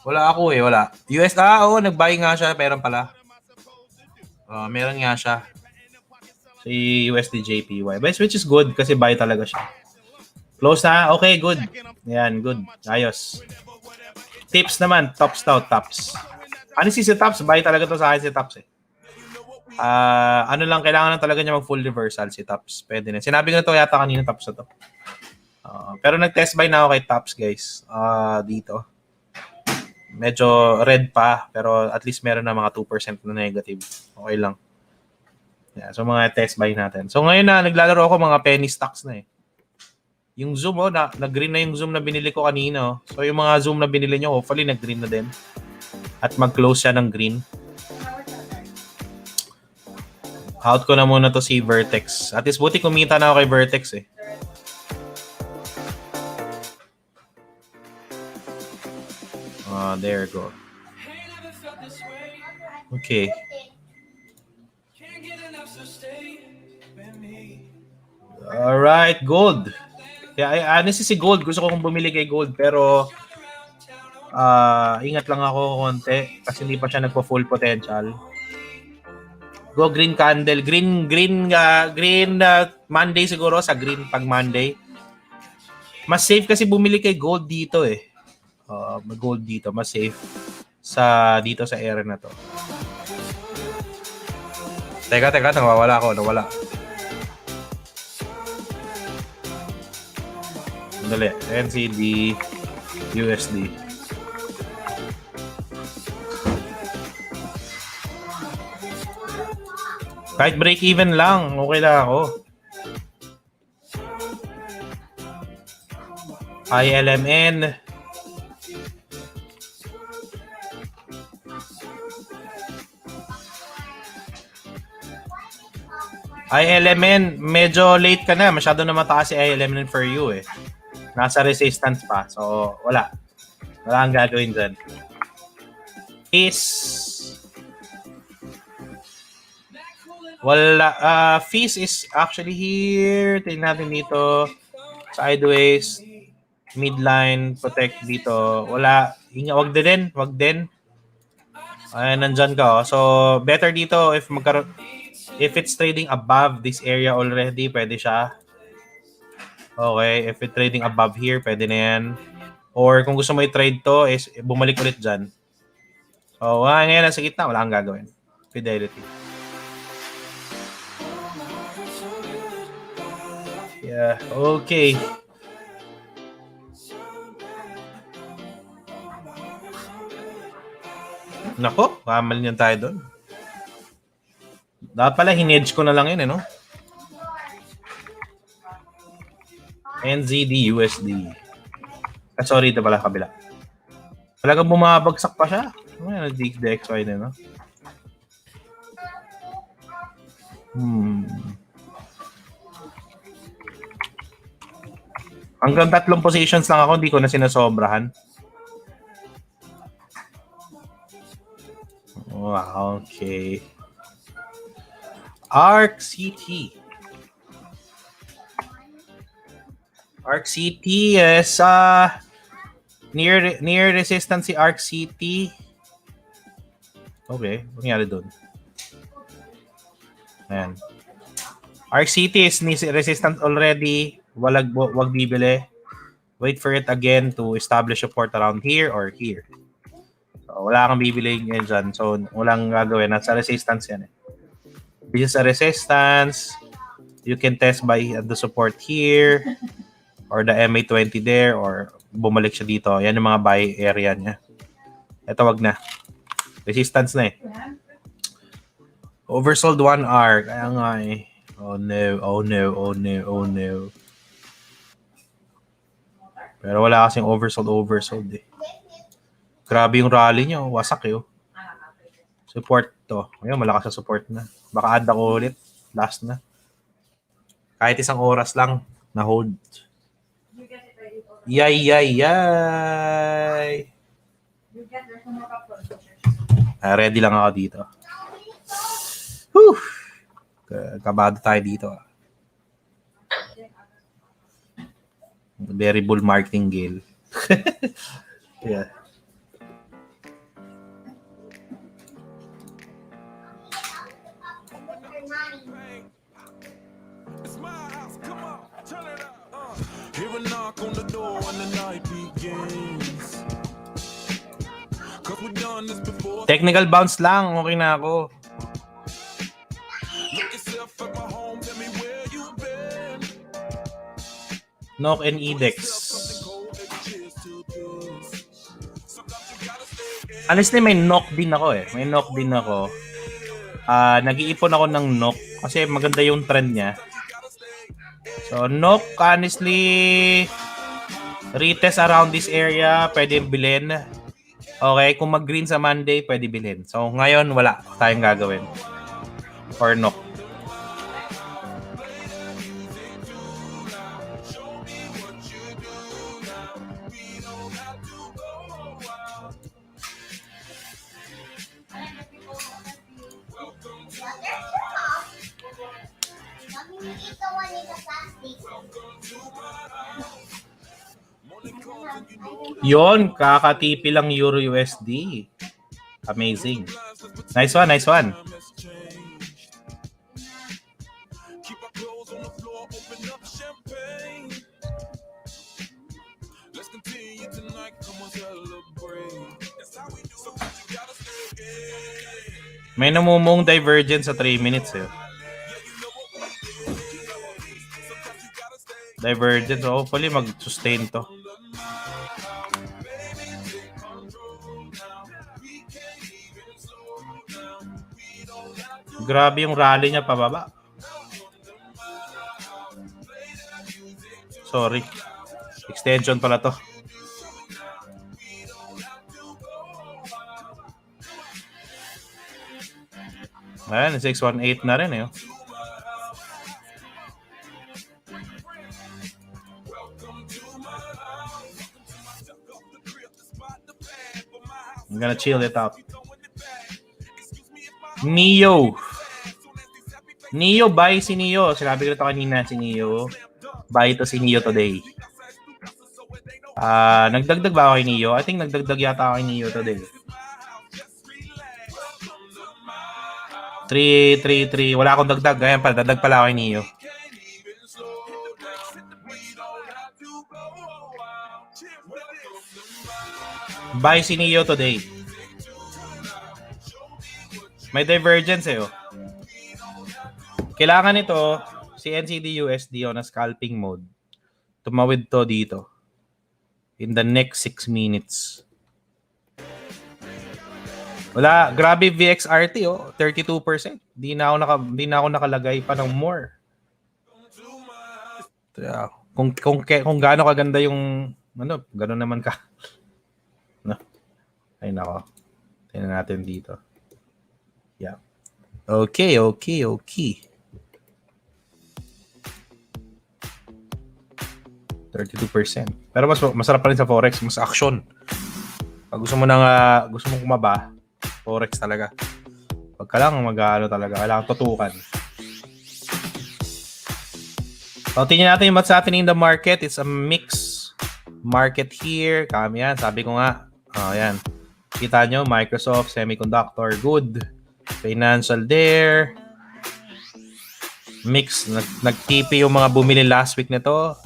Wala ako eh. Wala. US, nag-buy nga siya. Meron pala. Meron nga siya. Si USD JPY. Which is good kasi buy talaga siya. Close na? Okay, good. Yan, good. Ayos. Tips naman. Tops daw, tops. Si tops? Buy talaga to sa akin si tops eh. Lang, kailangan lang talaga niya mag-full reversal si tops. Pwede na. Sinabi ko na to yata kanina tops na to. Pero nag-test buy na ako kay tops guys. Dito. Medyo red pa. Pero at least meron na mga 2% na negative. Okay lang. Yeah, so mga test buy natin. So ngayon na naglalaro ako mga penny stocks na eh. Yung zoom nag-green na yung zoom na binili ko kanina. So yung mga zoom na binili nyo, hopefully nag-green na din. At mag-close siya ng green. Out ko na muna to si Vertex. At least buti kumita na ako kay Vertex eh. There you go. Okay. Alright, gold. Kaya honestly si gold, gusto ko kong bumili kay gold pero ingat lang ako konti kasi hindi pa siya nagpo-full potential. Go green candle, green Monday siguro sa green pag Monday. Mas safe kasi bumili kay gold dito eh. Gold dito, mas safe dito sa area na to. Teka, nawawala. Dali, NCD, USD. Kahit break even lang, okay lang ako. ILMN. Ay, element, medyo late ka na. Masyado na mataas si ay element for you eh. Nasa resistance pa. So, wala. Wala kang gagawin dyan. Fees. Wala. Fees is actually here. Tingnan natin dito. Sideways. Midline. Protect dito. Wala. Wag din. Wag din. Ayan, nandyan ka. Oh. So, better dito if it's trading above this area already, pwede siya. Okay, if it's trading above here, pwede na yan. Or kung gusto mo i-trade to, is bumalik ulit dyan. So, ngayon nasa gitna, wala kang gagawin. Fidelity. Yeah, okay. Nako, kamali niyan tayo doon. Dapat pala, hinedge ko na lang yun, no? NZD, USD. Sorry, ito pala kabila. Talagang bumabagsak pa siya. Nag-dig the XY din, no? Hanggang 3 positions lang ako, hindi ko na sinasobrahan. Wow, okay. ARC CT. ARC CT is near resistance si ARC CT. Okay, ano nangyari doon? Ayan. ARC CT is resistance already. Wag bibili. Wait for it again to establish support around here or here. So, wala kang bibili ngayon dyan. So, walang gagawin. Nasa resistance yan eh. This is a resistance. You can test by the support here or the MA20 there or bumalik siya dito. Yan yung mga buy area niya. Ito wag na. Resistance na eh. Oversold 1 hour. Kaya nga eh. Oh no, oh no, oh no, oh no. Pero wala kasing oversold eh. Grabe yung rally niya. Wasak eh. Support to. Ngayon, malakas na support na. Baka add ako ulit. Last na. Kahit isang oras lang na hold. Yay! Ready lang ako dito. Whew! Kabado tayo dito. Very bull martingale. Yeah. Hear a knock on the door and the night begins. Cause we've done this before. Technical bounce lang. Okay na ako. Look yourself at my home, tell me where you've been. Knock and Edex. Honestly, may knock din ako eh. May knock din ako. Nag-iipon ako ng knock kasi maganda yung trend niya. So, knock, honestly, retest around this area, pwede bilhin. Okay, kung mag-green sa Monday, pwede bilhin. So, ngayon, wala tayong gagawin. Or knock. Yon, kakatipi lang Euro USD. Amazing. Nice one, nice one. May namumong divergence sa 3 minutes eh. Divergence, hopefully mag-sustain to. Grabe yung rally niya pababa. Sorry. Extension pala to. Ayan, 618 na rin eh. gonna chill it out. Neo. Buy si Neo. Sinabi ko ito kanina si Neo. Buy ito si Neo today. Nagdagdag ba ako kay Neo? I think nagdagdag yata ako kay Neo today. 3. Wala akong dagdag. Ayan pala, dagdag pala ako kay Neo. Buy si Neo today. May divergence oh. Kailangan ito, si NZD-USD na scalping mode. Tumawid to dito. In the next 6 minutes. Wala, grabe VXRT 32%. Di na ako nakalagay pa ng more. Kung gaano kaganda yung gano'n naman ka. No. Ay nako. Tingnan natin dito. Yeah. Okay. 32%. Pero masarap pa rin sa Forex, mas action. Pag gusto mo kumaba, Forex talaga. Pagka lang talaga, kailangan tutukan. So, tingnan natin what's happening in the market. It's a mixed market here. Yan, sabi ko nga. Yan. Kita nyo, Microsoft, semiconductor, good. Financial there. Mix. Nag-TP yung mga bumili last week nito.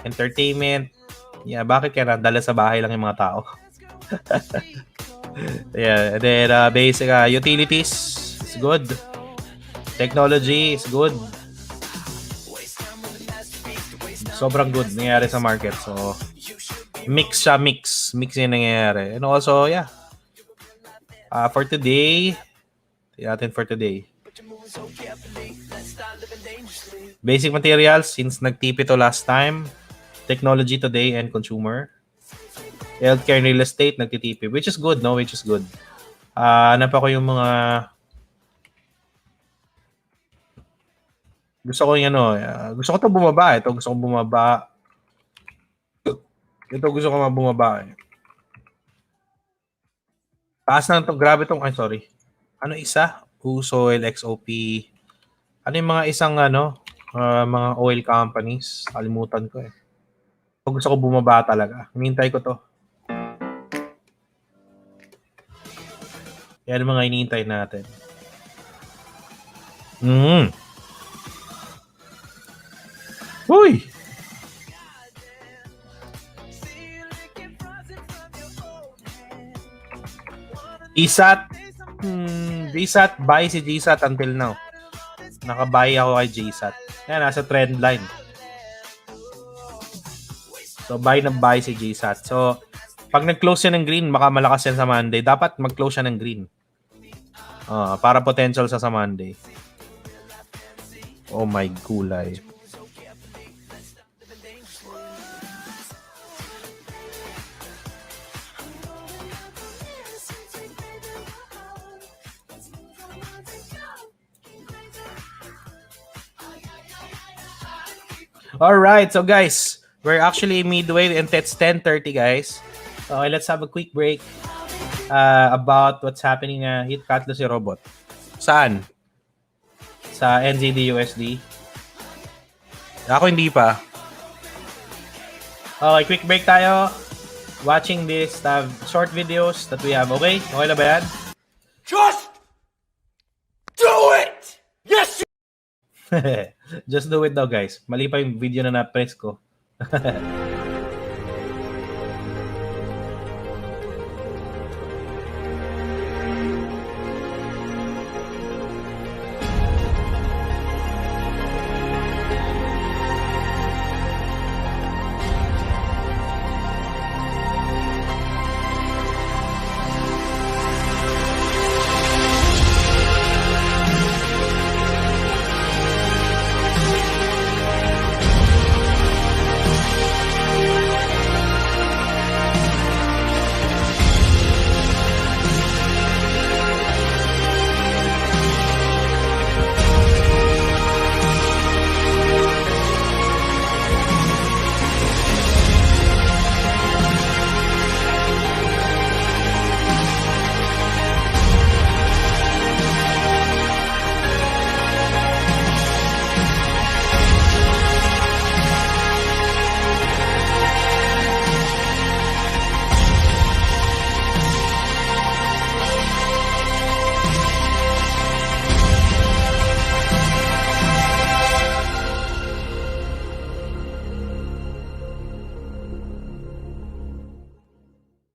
Entertainment. Yeah, bakit kaya nadala sa bahay lang yung mga tao? Yeah, and then basic utilities is good. Technology is good. Sobrang good nangyayari sa market. So, mix yung nangyayari. And also, yeah. For today, basic materials, since nag-TP to last time, technology today and consumer. Healthcare and real estate, nag-TP, which is good, no? Which is good. Hanap ako yung mga gusto ko ito bumaba. Ito gusto ko bumaba. Ito gusto ko bumaba. Taas na ito. Grabe itong, sorry. Ano isa? Usoil, XOP. Ano yung mga isang mga oil companies? Kalimutan ko eh. Gusto ko bumaba talaga. Hinihintay ko to. Yan ang mga hinihintay natin. Uy! GSAT, buy si GSAT until now. Nakabuy ako kay GSAT. Yan, nasa trend line. So, buy si GSAT. So, pag nag-close siya ng green, baka malakas yan sa Monday. Dapat mag-close siya ng green. Para potential sa Monday. Oh my gulay. Alright, so guys, we're actually midway and it's 10:30 guys. So let's have a quick break about what's happening. Hit Forex EA Robot. Saan? Sa NZD-USD? Ako hindi pa. Okay, quick break tayo. Watching this short videos that we have. Okay? Okay na ba yan? Just do it! Yes! Just do it daw guys. Mali pa yung video na na-press ko.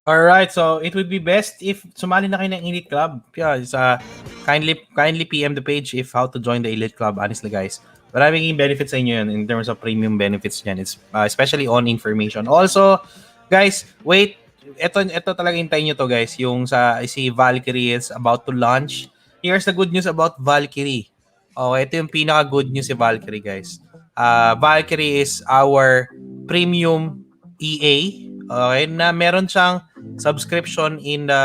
Alright, so it would be best if sumali na kayo ng Elite Club. Yeah, it's, kindly PM the page if how to join the Elite Club, honestly guys. Maraming benefits sa inyo yan in terms of premium benefits yan. It's especially on information. Also, guys, wait. Ito talaga hintayin nyo to guys. Yung si Valkyrie is about to launch. Here's the good news about Valkyrie. Okay, ito yung pinaka-good news si Valkyrie guys. Valkyrie is our premium EA. Okay, na meron siyang subscription in the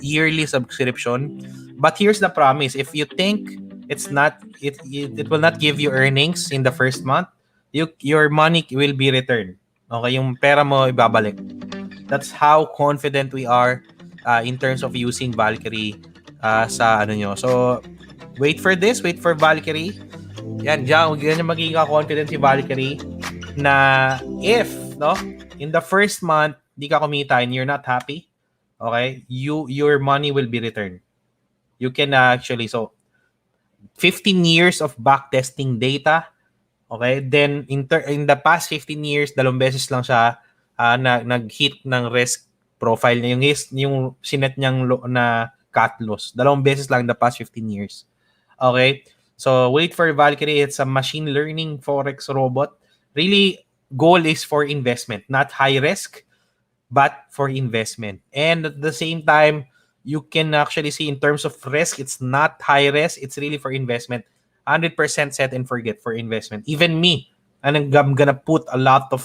yearly subscription. But here's the promise. If you think it's not it will not give you earnings in the first month, your money will be returned. Okay, yung pera mo ibabalik. That's how confident we are in terms of using Valkyrie sa ano nyo. So wait for this, wait for Valkyrie. Yan yung magiging confident si Valkyrie na if in the first month di ka kumita and you're not happy, okay, your money will be returned. You can actually 15 years of backtesting data, okay, then in the past 15 years 2 beses lang siya nag-hit ng risk profile niya, yung sinet niyang na cut loss 2 beses lang in the past 15 years. Okay, so wait for Valkyrie. It's a machine learning Forex robot. Really, goal is for investment, not high risk, but for investment. And at the same time, you can actually see in terms of risk, it's not high risk, it's really for investment. 100% set and forget for investment. Even me, I'm gonna put a lot of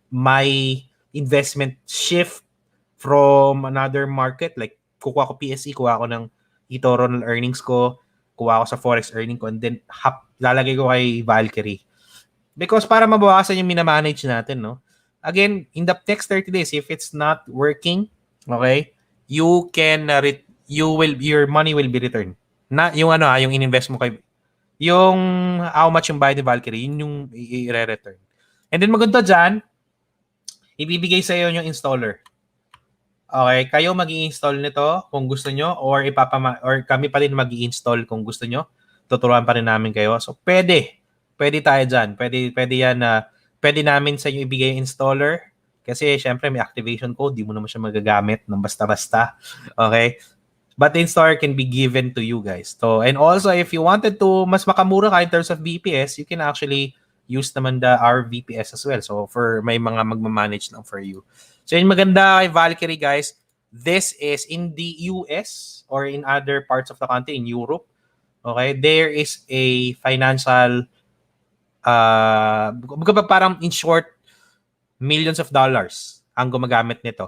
my investment shift from another market. Like, kukuha ko PSE, kuha ko ng eToro ng earnings ko, kuha ko sa Forex earning ko, and then lalagay ko kay Valkyrie. Because para mabawasan yung minamanage natin, no? Again, in the next 30 days, if it's not working, okay, you can your money will be returned. Na yung yung ininvest mo kay yung how much yung bayad ni Valkyrie, yun yung i-return. And then maganda dyan, ibibigay sa iyo yung installer. Okay, kayo mag-i-install nito kung gusto nyo or or kami pa rin mag-i-install kung gusto nyo. Tuturuan pa rin namin kayo. So pwede tayo dyan. Pwede yan na pwede namin sa inyo ibigay yung installer kasi syempre may activation code, di mo naman siya magagamit ng basta-basta. Okay? But the installer can be given to you guys. So, and also if you wanted to mas makamura ka in terms of VPS, you can actually use naman our VPS as well. So for may mga magmamanage lang for you. So yung maganda kay Valkyrie guys, this is in the US or in other parts of the country, in Europe. Okay? There is a financial parang in short, millions of dollars ang gumagamit nito.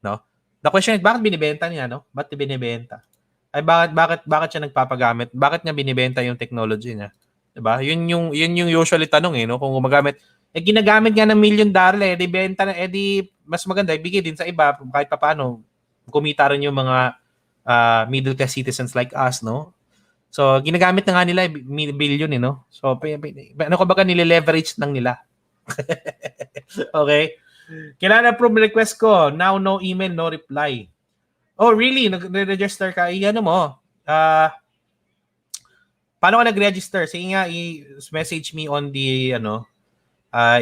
No? The question is, bakit binibenta niya, no? Bakit binibenta? Ay bakit siya nagpapagamit? Bakit niya binibenta yung technology niya? 'Di ba? Yun yung usually tanong no, kung gumagamit ginagamit nga ng $1 million, di benta na di mas maganda ibigay din sa iba kahit papaano kumita rin yung mga middle class citizens like us, no? So, ginagamit na nga nila billion, no? So, ano ko baga nile-leverage lang nila. Okay? Kailangan approve request ko. Now, no email, no reply. Oh, really? Nag-register ka? Ano mo? Paano ka nag-register? Sige nga, i-message me on the,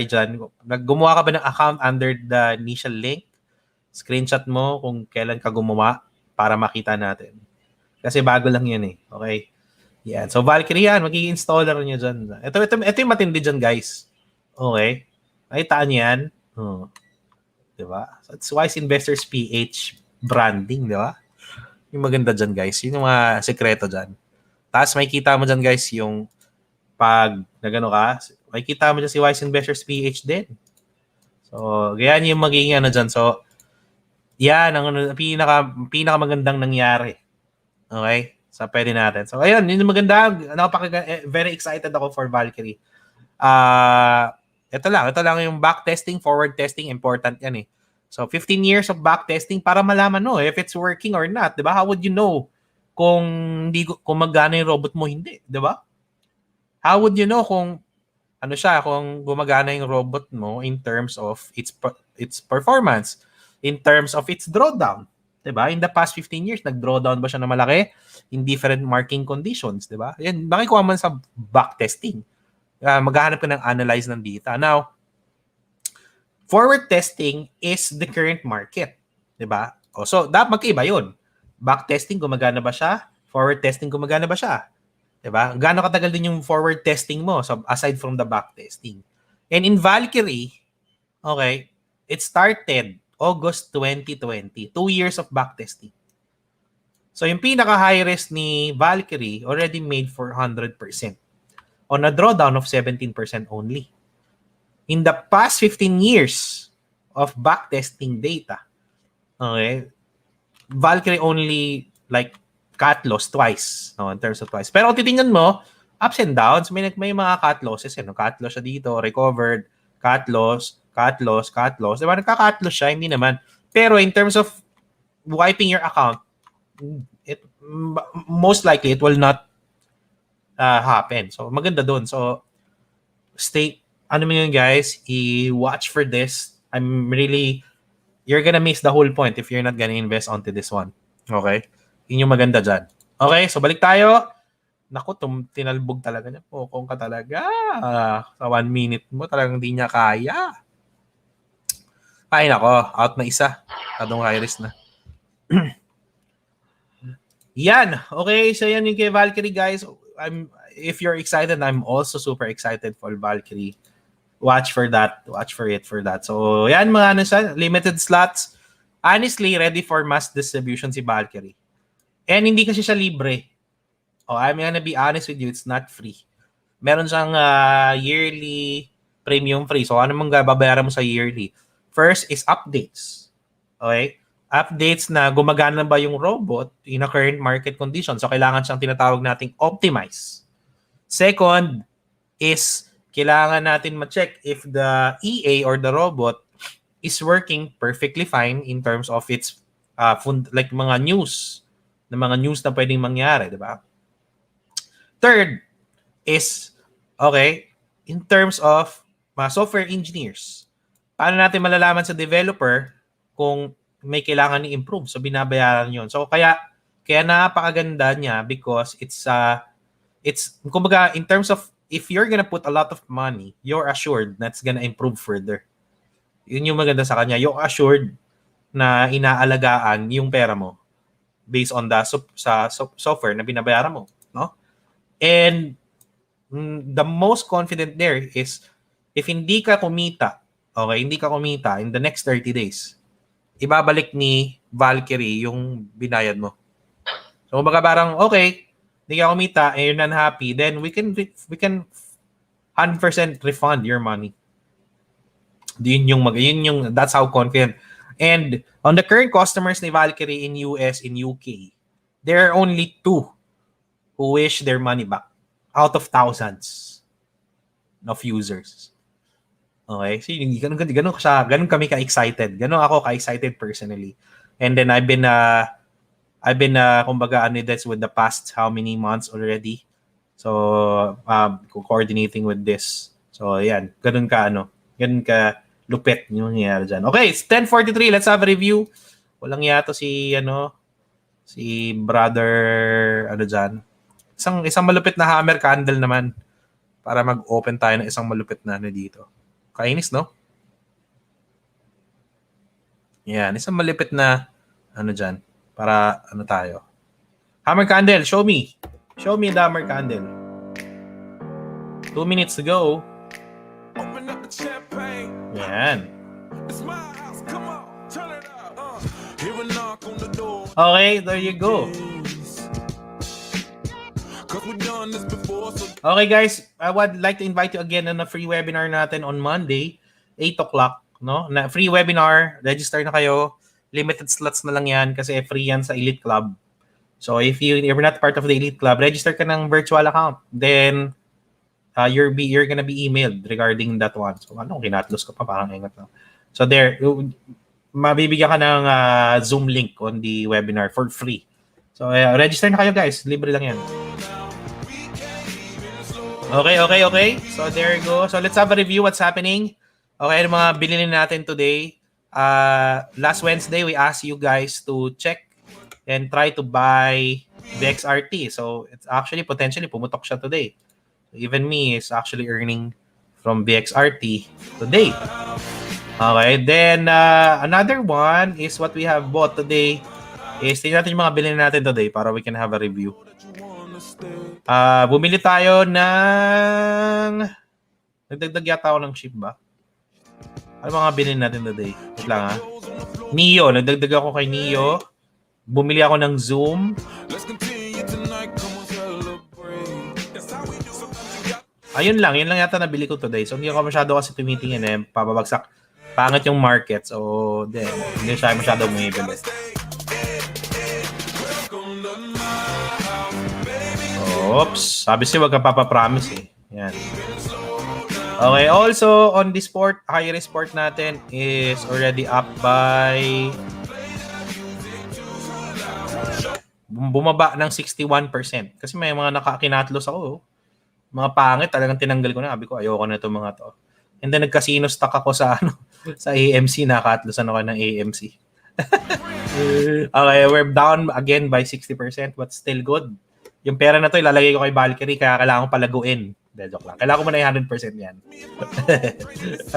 dyan. Gumawa ka ba ng account under the initial link? Screenshot mo kung kailan ka gumawa para makita natin. Kasi bago lang yan eh. Okay? Yan. So, Valkyrie yan. Magiging installer niya dyan. Ito yung matindi dyan, guys. Okay? Nakitaan yan. Diba? So, it's Wise Investors PH branding, diba? Yung maganda dyan, guys. Yun yung mga sekreto dyan. Tapos, may kita mo dyan, guys, yung pag nagano ka, may kita mo dyan si Wise Investors PH din. So, ganyan yung magiging dyan. So, yan ang pinaka magandang nangyari. Okay? So, pwede natin. So, ayun, yun yung maganda. Very excited ako for Valkyrie. Ito lang yung back testing, forward testing, important yan eh. So, 15 years of back testing para malaman if it's working or not. Diba? How would you know kung magana yung robot mo hindi? Diba? How would you know kung kung gumagana yung robot mo in terms of its performance, in terms of its drawdown? Diba? In the past 15 years, nag-drawdown ba siya na malaki in different marking conditions? Diba? Yan, makikuha man sa backtesting. Maghahanap ka ng analyze ng data. Now, forward testing is the current market. Diba? O, so, dapat magkaiba yun. Backtesting, gumagana ba siya? Forward testing, gumagana ba siya? Diba? Gaano katagal din yung forward testing mo so, aside from the backtesting? And in Valkyrie, okay, it started August 2020. 2 years of backtesting. So yung pinaka-high risk ni Valkyrie already made for 100% on a drawdown of 17% only. In the past 15 years of backtesting data, okay, Valkyrie only like cut loss twice, no, in terms of twice. Pero kung titingnan mo, ups and downs, may mga cut losses, no? Cut loss siya dito, recovered, cut loss, cut loss, cut loss. Diba? Nagka-cut loss siya, hindi naman. Pero in terms of wiping your account, it most likely it will not happen. So maganda doon. So stay, ano mo yun guys, i-watch for this. You're gonna miss the whole point if you're not gonna invest onto this one. Okay? Yun yung maganda dyan. Okay, so balik tayo. Naku, tinalbog talaga niya. Pokong ka talaga. Sa 1 minute mo, talagang hindi niya kaya. Ay, nako. Out na isa. Tadong high risk na. Yan. Okay, so yan yung kay Valkyrie, guys. If you're excited, I'm also super excited for Valkyrie. Watch for that. Watch for it for that. So, yan mga ano siya. Limited slots. Honestly, ready for mass distribution si Valkyrie. And hindi kasi siya libre. Oh, I'm gonna be honest with you, it's not free. Meron siyang yearly premium free. So, ano mong babayaran mo sa yearly? First is updates. Okay? Updates na gumagana ba yung robot in a current market condition. So, kailangan siyang tinatawag nating optimize. Second is kailangan natin ma-check if the EA or the robot is working perfectly fine in terms of its like mga news na pwedeng mangyari, di ba? Third is, okay, in terms of mga software engineers, paano natin malalaman sa developer kung may kailangan i-improve? So, binabayaran yun. So, kaya napakaganda niya because it's kumbaga, in terms of, if you're gonna put a lot of money, you're assured that's gonna improve further. Yun yung maganda sa kanya. You're assured na inaalagaan yung pera mo based on the software na binabayaran mo, no? And the most confident there is if hindi ka kumita in the next 30 days, ibabalik ni Valkyrie yung binayad mo. So baka parang okay, hindi ka kumita and you're not happy, then we can 100% refund your money. That's how confident. And on the current customers ni Valkyrie in US, in UK, there are only 2 who wish their money back out of thousands of users. Okay? So, ganun kami ka-excited. Ganun ako ka-excited personally. And then I've been kumbaga this with the past how many months already. So, coordinating with this. So, yan. Ganun ka lupit yung nangyayari dyan. Okay, it's 10:43. Let's have a review. Walang yato si brother, dyan. Isang malupit na hammer candle naman para mag-open tayo ng isang malupit na dito. Kainis, no? Yan, isang malupit na dyan para tayo. Hammer candle, show me. Show me the hammer candle. 2 minutes to go. Open up the champagne. Yan. It's my house. Come on, turn it up. Hear a knock on the door. Okay, there you go. Okay guys, I would like to invite you again on a free webinar natin on Monday, 8 o'clock. No? Na free webinar, register na kayo. Limited slots na lang yan kasi free yan sa Elite Club. So if you're not part of the Elite Club, register ka ng virtual account. Then, you're gonna be emailed regarding that one. So kinatlos ko pa, parang ingat lang. So there, mabibigyan ka ng Zoom link on the webinar for free. So register na kayo guys, libre lang yan. Okay. So there you go. So let's have a review what's happening. Okay, ano mga bilhin natin today. Last Wednesday, we asked you guys to check and try to buy the XRT. So it's actually potentially pumutok siya today. Even me is actually earning from BXRT today. Okay, then another one is what we have bought today is tingnan natin yung mga bilhin natin today para we can have a review. Bumili tayo ng nagdagdag yata ako ng chip ba? Ano mga bilhin natin today? Wait lang ha. Neo, nagdagdag ako kay Neo. Bumili ako ng Zoom. Ayun lang, yun lang yata nabili ko today. So hindi ako masyado kasi tumitingin eh, pababagsak. Pangit yung market. So, hindi siya masyado bumibili. Oops, sabi siya wag ka papapromise eh. Yan. Okay, also on this port, high risk port natin is already up by bumaba ng 61%. Kasi may mga nakakinatlos ako. Mga pangit, talagang tinanggal ko na. Sabi ko, ayoko na itong mga to. And then nagkasino stock ako sa sa AMC, nakatlosan ako ng AMC. Okay, we're down again by 60%, but still good. Yung pera na to ilalagay ko kay Valkyrie, kaya kailangan ko palaguin. Joke lang. Kailangan ko muna yung 100% yan.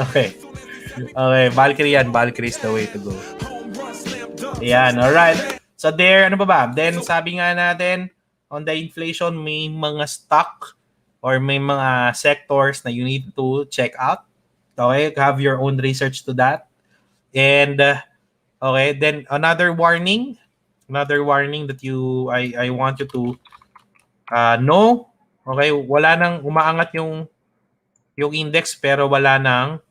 Okay. Okay, Valkyrie yan. Valkyrie is the way to go. Yan, alright. So there, ano ba? Then sabi nga natin, on the inflation, may mga stock or may mga sectors na you need to check out. Okay, have your own research to that. And okay, then another warning that I want you to know. Okay, wala nang umaangat yung index pero wala nang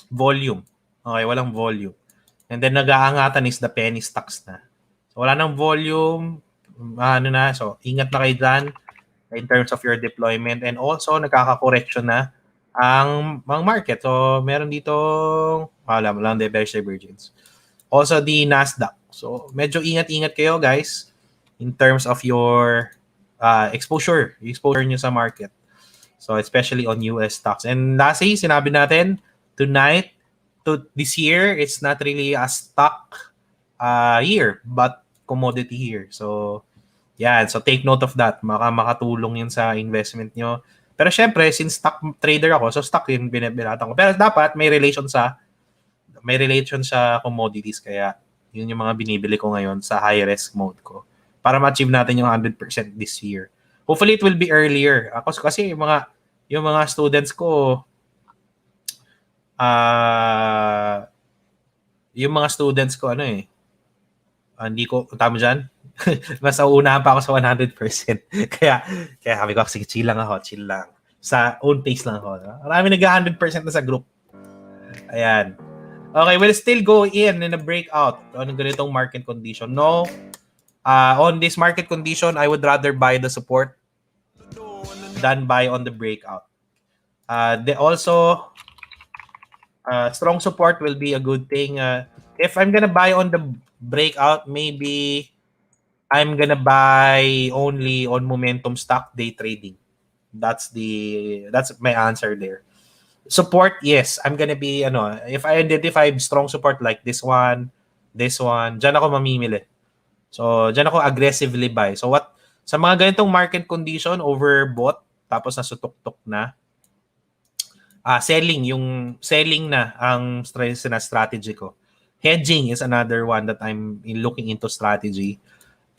volume. Okay, walang volume. And then nag-aangatan is the penny stocks na. So wala nang volume, so ingat na kayo dyan in terms of your deployment, and also nagkaka-correction na ang market. So meron dito wala lang bearish divergence. Also the Nasdaq. So medyo ingat-ingat kayo guys in terms of your exposure nyo sa market. So especially on US stocks. And lastly, sinabi natin tonight to this year, it's not really a stock year but commodity year. So yan, so take note of that. Makatulong yun sa investment nyo. Pero syempre, since stock trader ako, so stock yun binibinatan ko. Pero dapat may relation sa commodities, kaya yun yung mga binibili ko ngayon sa high risk mode ko para ma-achieve natin yung 100% this year. Hopefully it will be earlier. Ako kasi yung mga students ko hindi ko tama diyan. Mas uunahan pa ako sa 100%. kaya sabi ko, sige, chill lang. Sa own pace lang ako. Marami nag-100% na sa group. Ayan. Okay, we'll still go in a breakout on ganitong market condition. No, on this market condition, I would rather buy the support than buy on the breakout. Strong support will be a good thing. If I'm gonna buy on the breakout, maybe I'm gonna buy only on momentum stock day trading. That's my answer there. Support, yes, I'm gonna be if I identify strong support like this one, dyan ako mamimili. So dyan ako aggressively buy. So sa mga ganitong market condition, overbought, tapos nasutok-tok na, selling na ang strategy ko. Hedging is another one that I'm looking into strategy.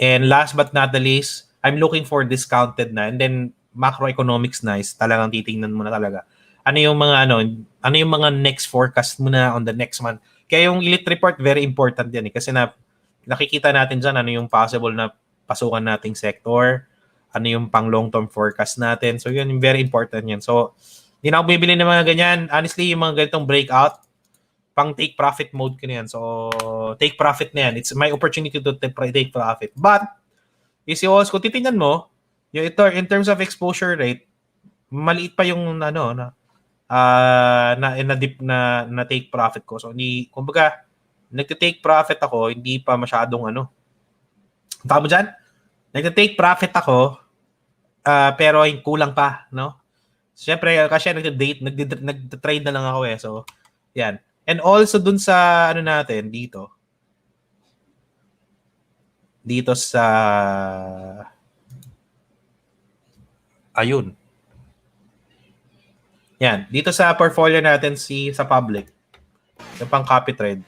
And last but not the least, I'm looking for discounted na, and then macroeconomics na is talagang titingnan mo na talaga. Ano yung mga next forecast mo na on the next month. Kaya yung elite report, very important yan kasi nakikita natin dyan ano yung possible na pasukan nating sector, ano yung pang long-term forecast natin. So yun, very important yan. So, hindi na ako bibili ng mga ganyan. Honestly, yung mga ganitong breakout, pang take profit mode ko na yan. So, take profit na yan. It's my opportunity to take profit. But, kung titingnan mo, yung ito, in terms of exposure rate, maliit pa yung na take profit ko. So, kumbaga, nagte-take profit ako, hindi pa masyadong tama dyan? Nagte-take profit ako, pero kulang pa, no? Siyempre, kasi nagte-trade na lang ako eh. So, yan. And also dun sa natin dito sa ayun. Yan, dito sa portfolio natin sa public. Yung pang copy trade.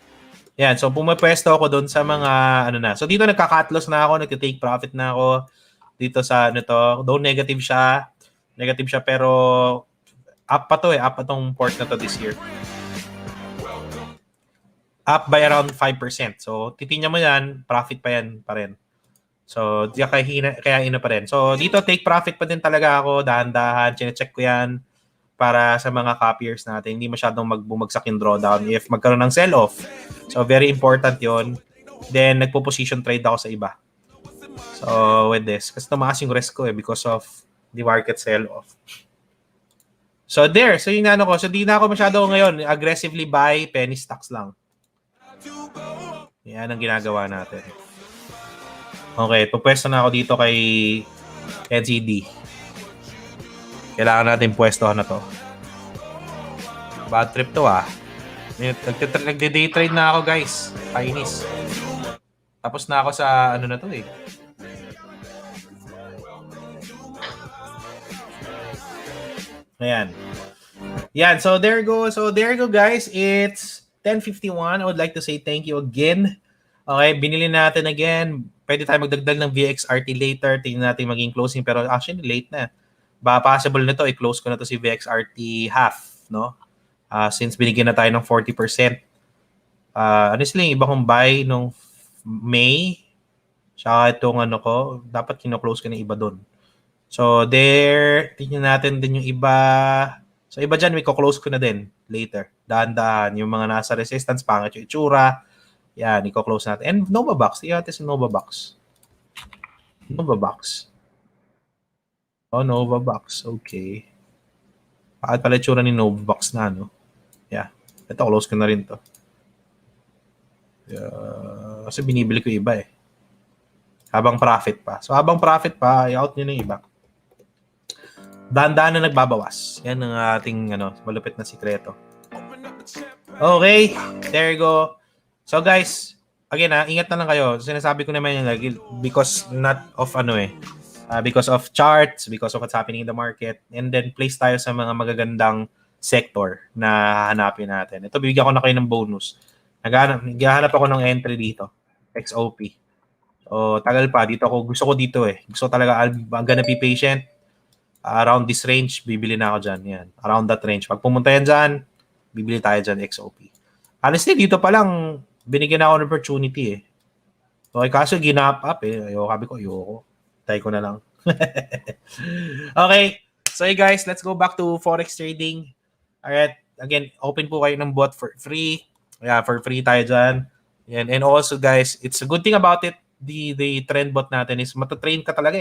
Yan, so pumapwesto ako doon sa mga ano na. So dito nagka-cut loss na ako, nagte-take profit na ako dito sa ano to. Though negative siya pero up pa to up pa tong port na to this year. Up by around 5%. So titingnan mo yan, profit pa yan pa rin. So kaya ina pa rin. So dito take profit pa din talaga ako, dahan-dahan, chine-check ko yan para sa mga copiers natin, hindi masyadong magbumagsak yung drawdown if magkaroon ng sell-off. So, very important yon. Then, nagpo-position trade ako sa iba. So, with this. Kasi tumaas yung risk ko because of the market sell-off. So, there. So, yung ano ko. So, di na ako masyado ngayon. Aggressively buy, penny stocks lang. Yan ang ginagawa natin. Okay, pupwesto na ako dito kay NCD. Kailangan natin pwestohan na to. Bad trip to Nagde-day trade na ako guys. Kainis. Tapos na ako sa ano na to Ayan. Yan. So there you go guys. It's 10:51. I would like to say thank you again. Okay, binili natin again. Pwede tayo magdagdag ng VXRT later. Tingnan natin maging closing pero actually late na. Possible na to, i-close ko na to si VXRT half, no? Since binigyan na tayo ng 40%. Honestly, iba kong buy nung May, tsaka itong ano ko, dapat kino-close ko na iba doon. So, there, tingnan natin din yung iba. So, iba dyan, may ko-close ko na din later. Dahan-dahan, yung mga nasa resistance, pangit yung itsura. Yan, i-close natin. And Nova Box, tingnan natin sa Nova Box. Nova Box. Oh, Nova Box. Okay. Bakit pala itsura ni Nova Box na, no? Yeah. Ito, close ko na rin to. Kasi binibili ko iba Habang profit pa. So, habang profit pa, i-out nyo na iba. Dahan-dahan na nagbabawas. Yan ang ating malupit na sikreto. Okay. There you go. So, guys, again, ingat na lang kayo. Sinasabi ko naman yan because not of because of charts, because of what's happening in the market, and then place tayo sa mga magagandang sector na hahanapin natin. Ito, bibigyan ko na kayo ng bonus. Naghahanap ako ng entry dito, XOP. So, tagal pa. Gusto ko dito Gusto talaga, I'm gonna be patient. Around this range, bibili na ako dyan. Yan. Around that range. Pag pumunta yan dyan, bibili tayo dyan, XOP. Honestly, dito pa lang, binigyan ako ng opportunity Okay, kaso ginap up Sabi ko, ayoko. Try ko na lang. Okay. So, hey guys, let's go back to Forex trading. Alright. Again, open po kayo ng bot for free. Yeah, for free tayo dyan. And also, guys, it's a good thing about it. The trend bot natin is matatrain ka talaga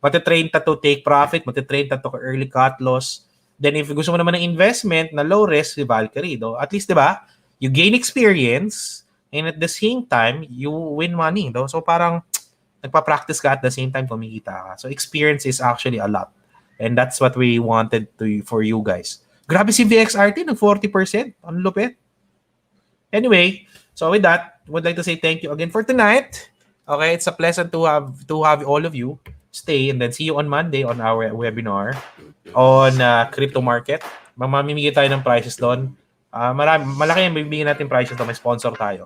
Matatrain ka to take profit. Matatrain ka to early cut loss. Then, if gusto mo naman ng investment na low risk, Valkyrie, at least, di ba, you gain experience and at the same time, you win money. So, parang nagpa-practice ka at the same time kumikita ka. So experience is actually a lot. And that's what we wanted for you guys. Grabe si VXRT, nag 40%. Ang lupit. Anyway, so with that, would like to say thank you again for tonight. Okay, it's a pleasant to have all of you stay and then see you on Monday on our webinar on crypto market. Mamimigay tayo ng prices doon. Malaki yung bibigyan natin prices doon. May sponsor tayo.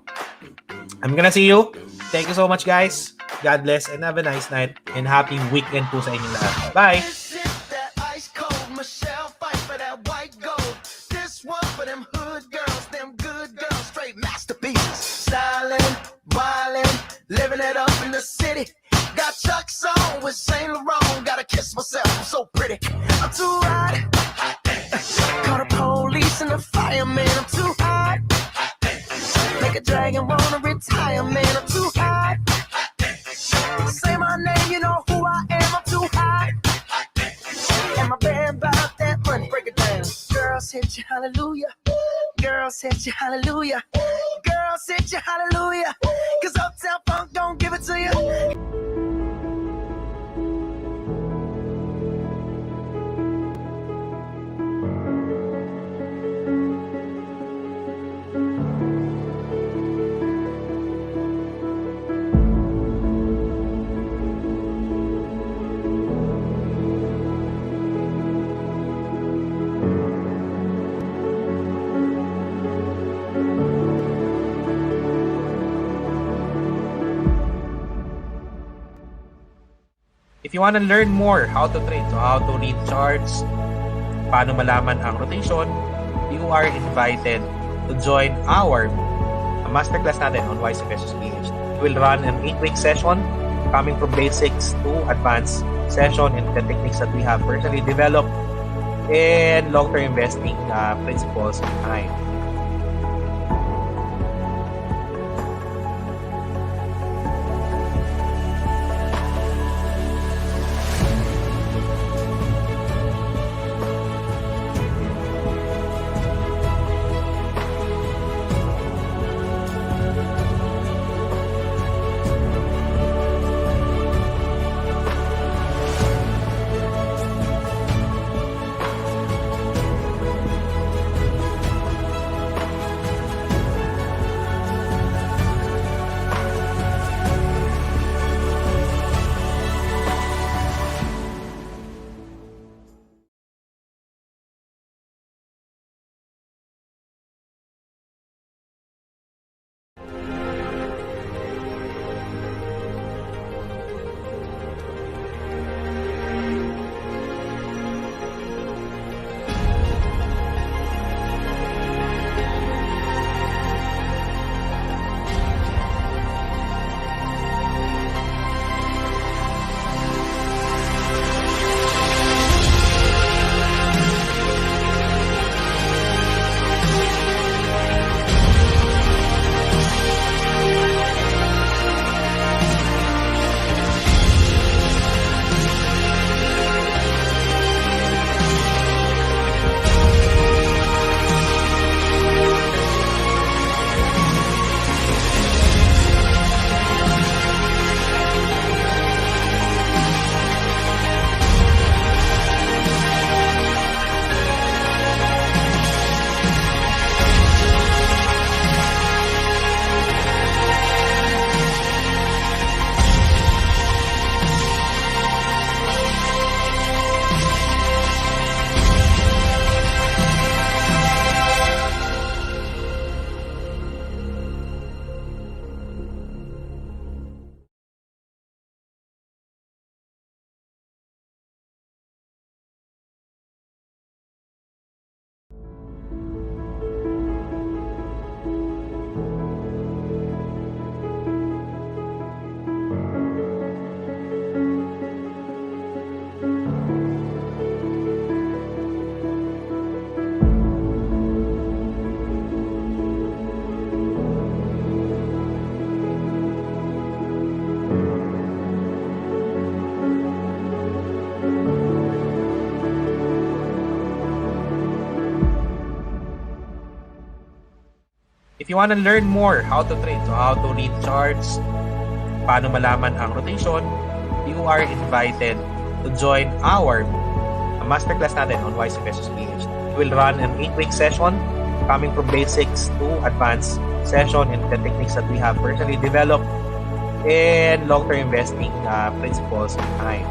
I'm gonna see you. Thank you so much, guys. God bless and have a nice night and happy weekend po sa inyong lahat. Bye! Living it up in the city. Got Chuck's on with Saint Laurent. Gotta kiss myself, I'm so pretty. I'm too hot. Call the police and the fireman. I'm too hot. Make a dragon wanna retire, man. I'm too hot. Say my name, you know who I am. I'm too hot. And my band about that money, break it down. Girls hit you, hallelujah. Girls hit you, hallelujah. Girls hit you, hallelujah. Cause Uptown Funk don't give it to you. If you want to learn more how to trade, so how to read charts, paano malaman ang rotation, you are invited to join our masterclass natin on YC versus PH. We'll run an 8-week session coming from basics to advanced session and the techniques that we have personally developed and long-term investing principles behind. If you want to learn more how to trade, so how to read charts, paano malaman ang rotation, you are invited to join our masterclass natin on YC versus PH. We'll run an 8-week session coming from basics to advanced session and the techniques that we have personally developed and long-term investing principles behind.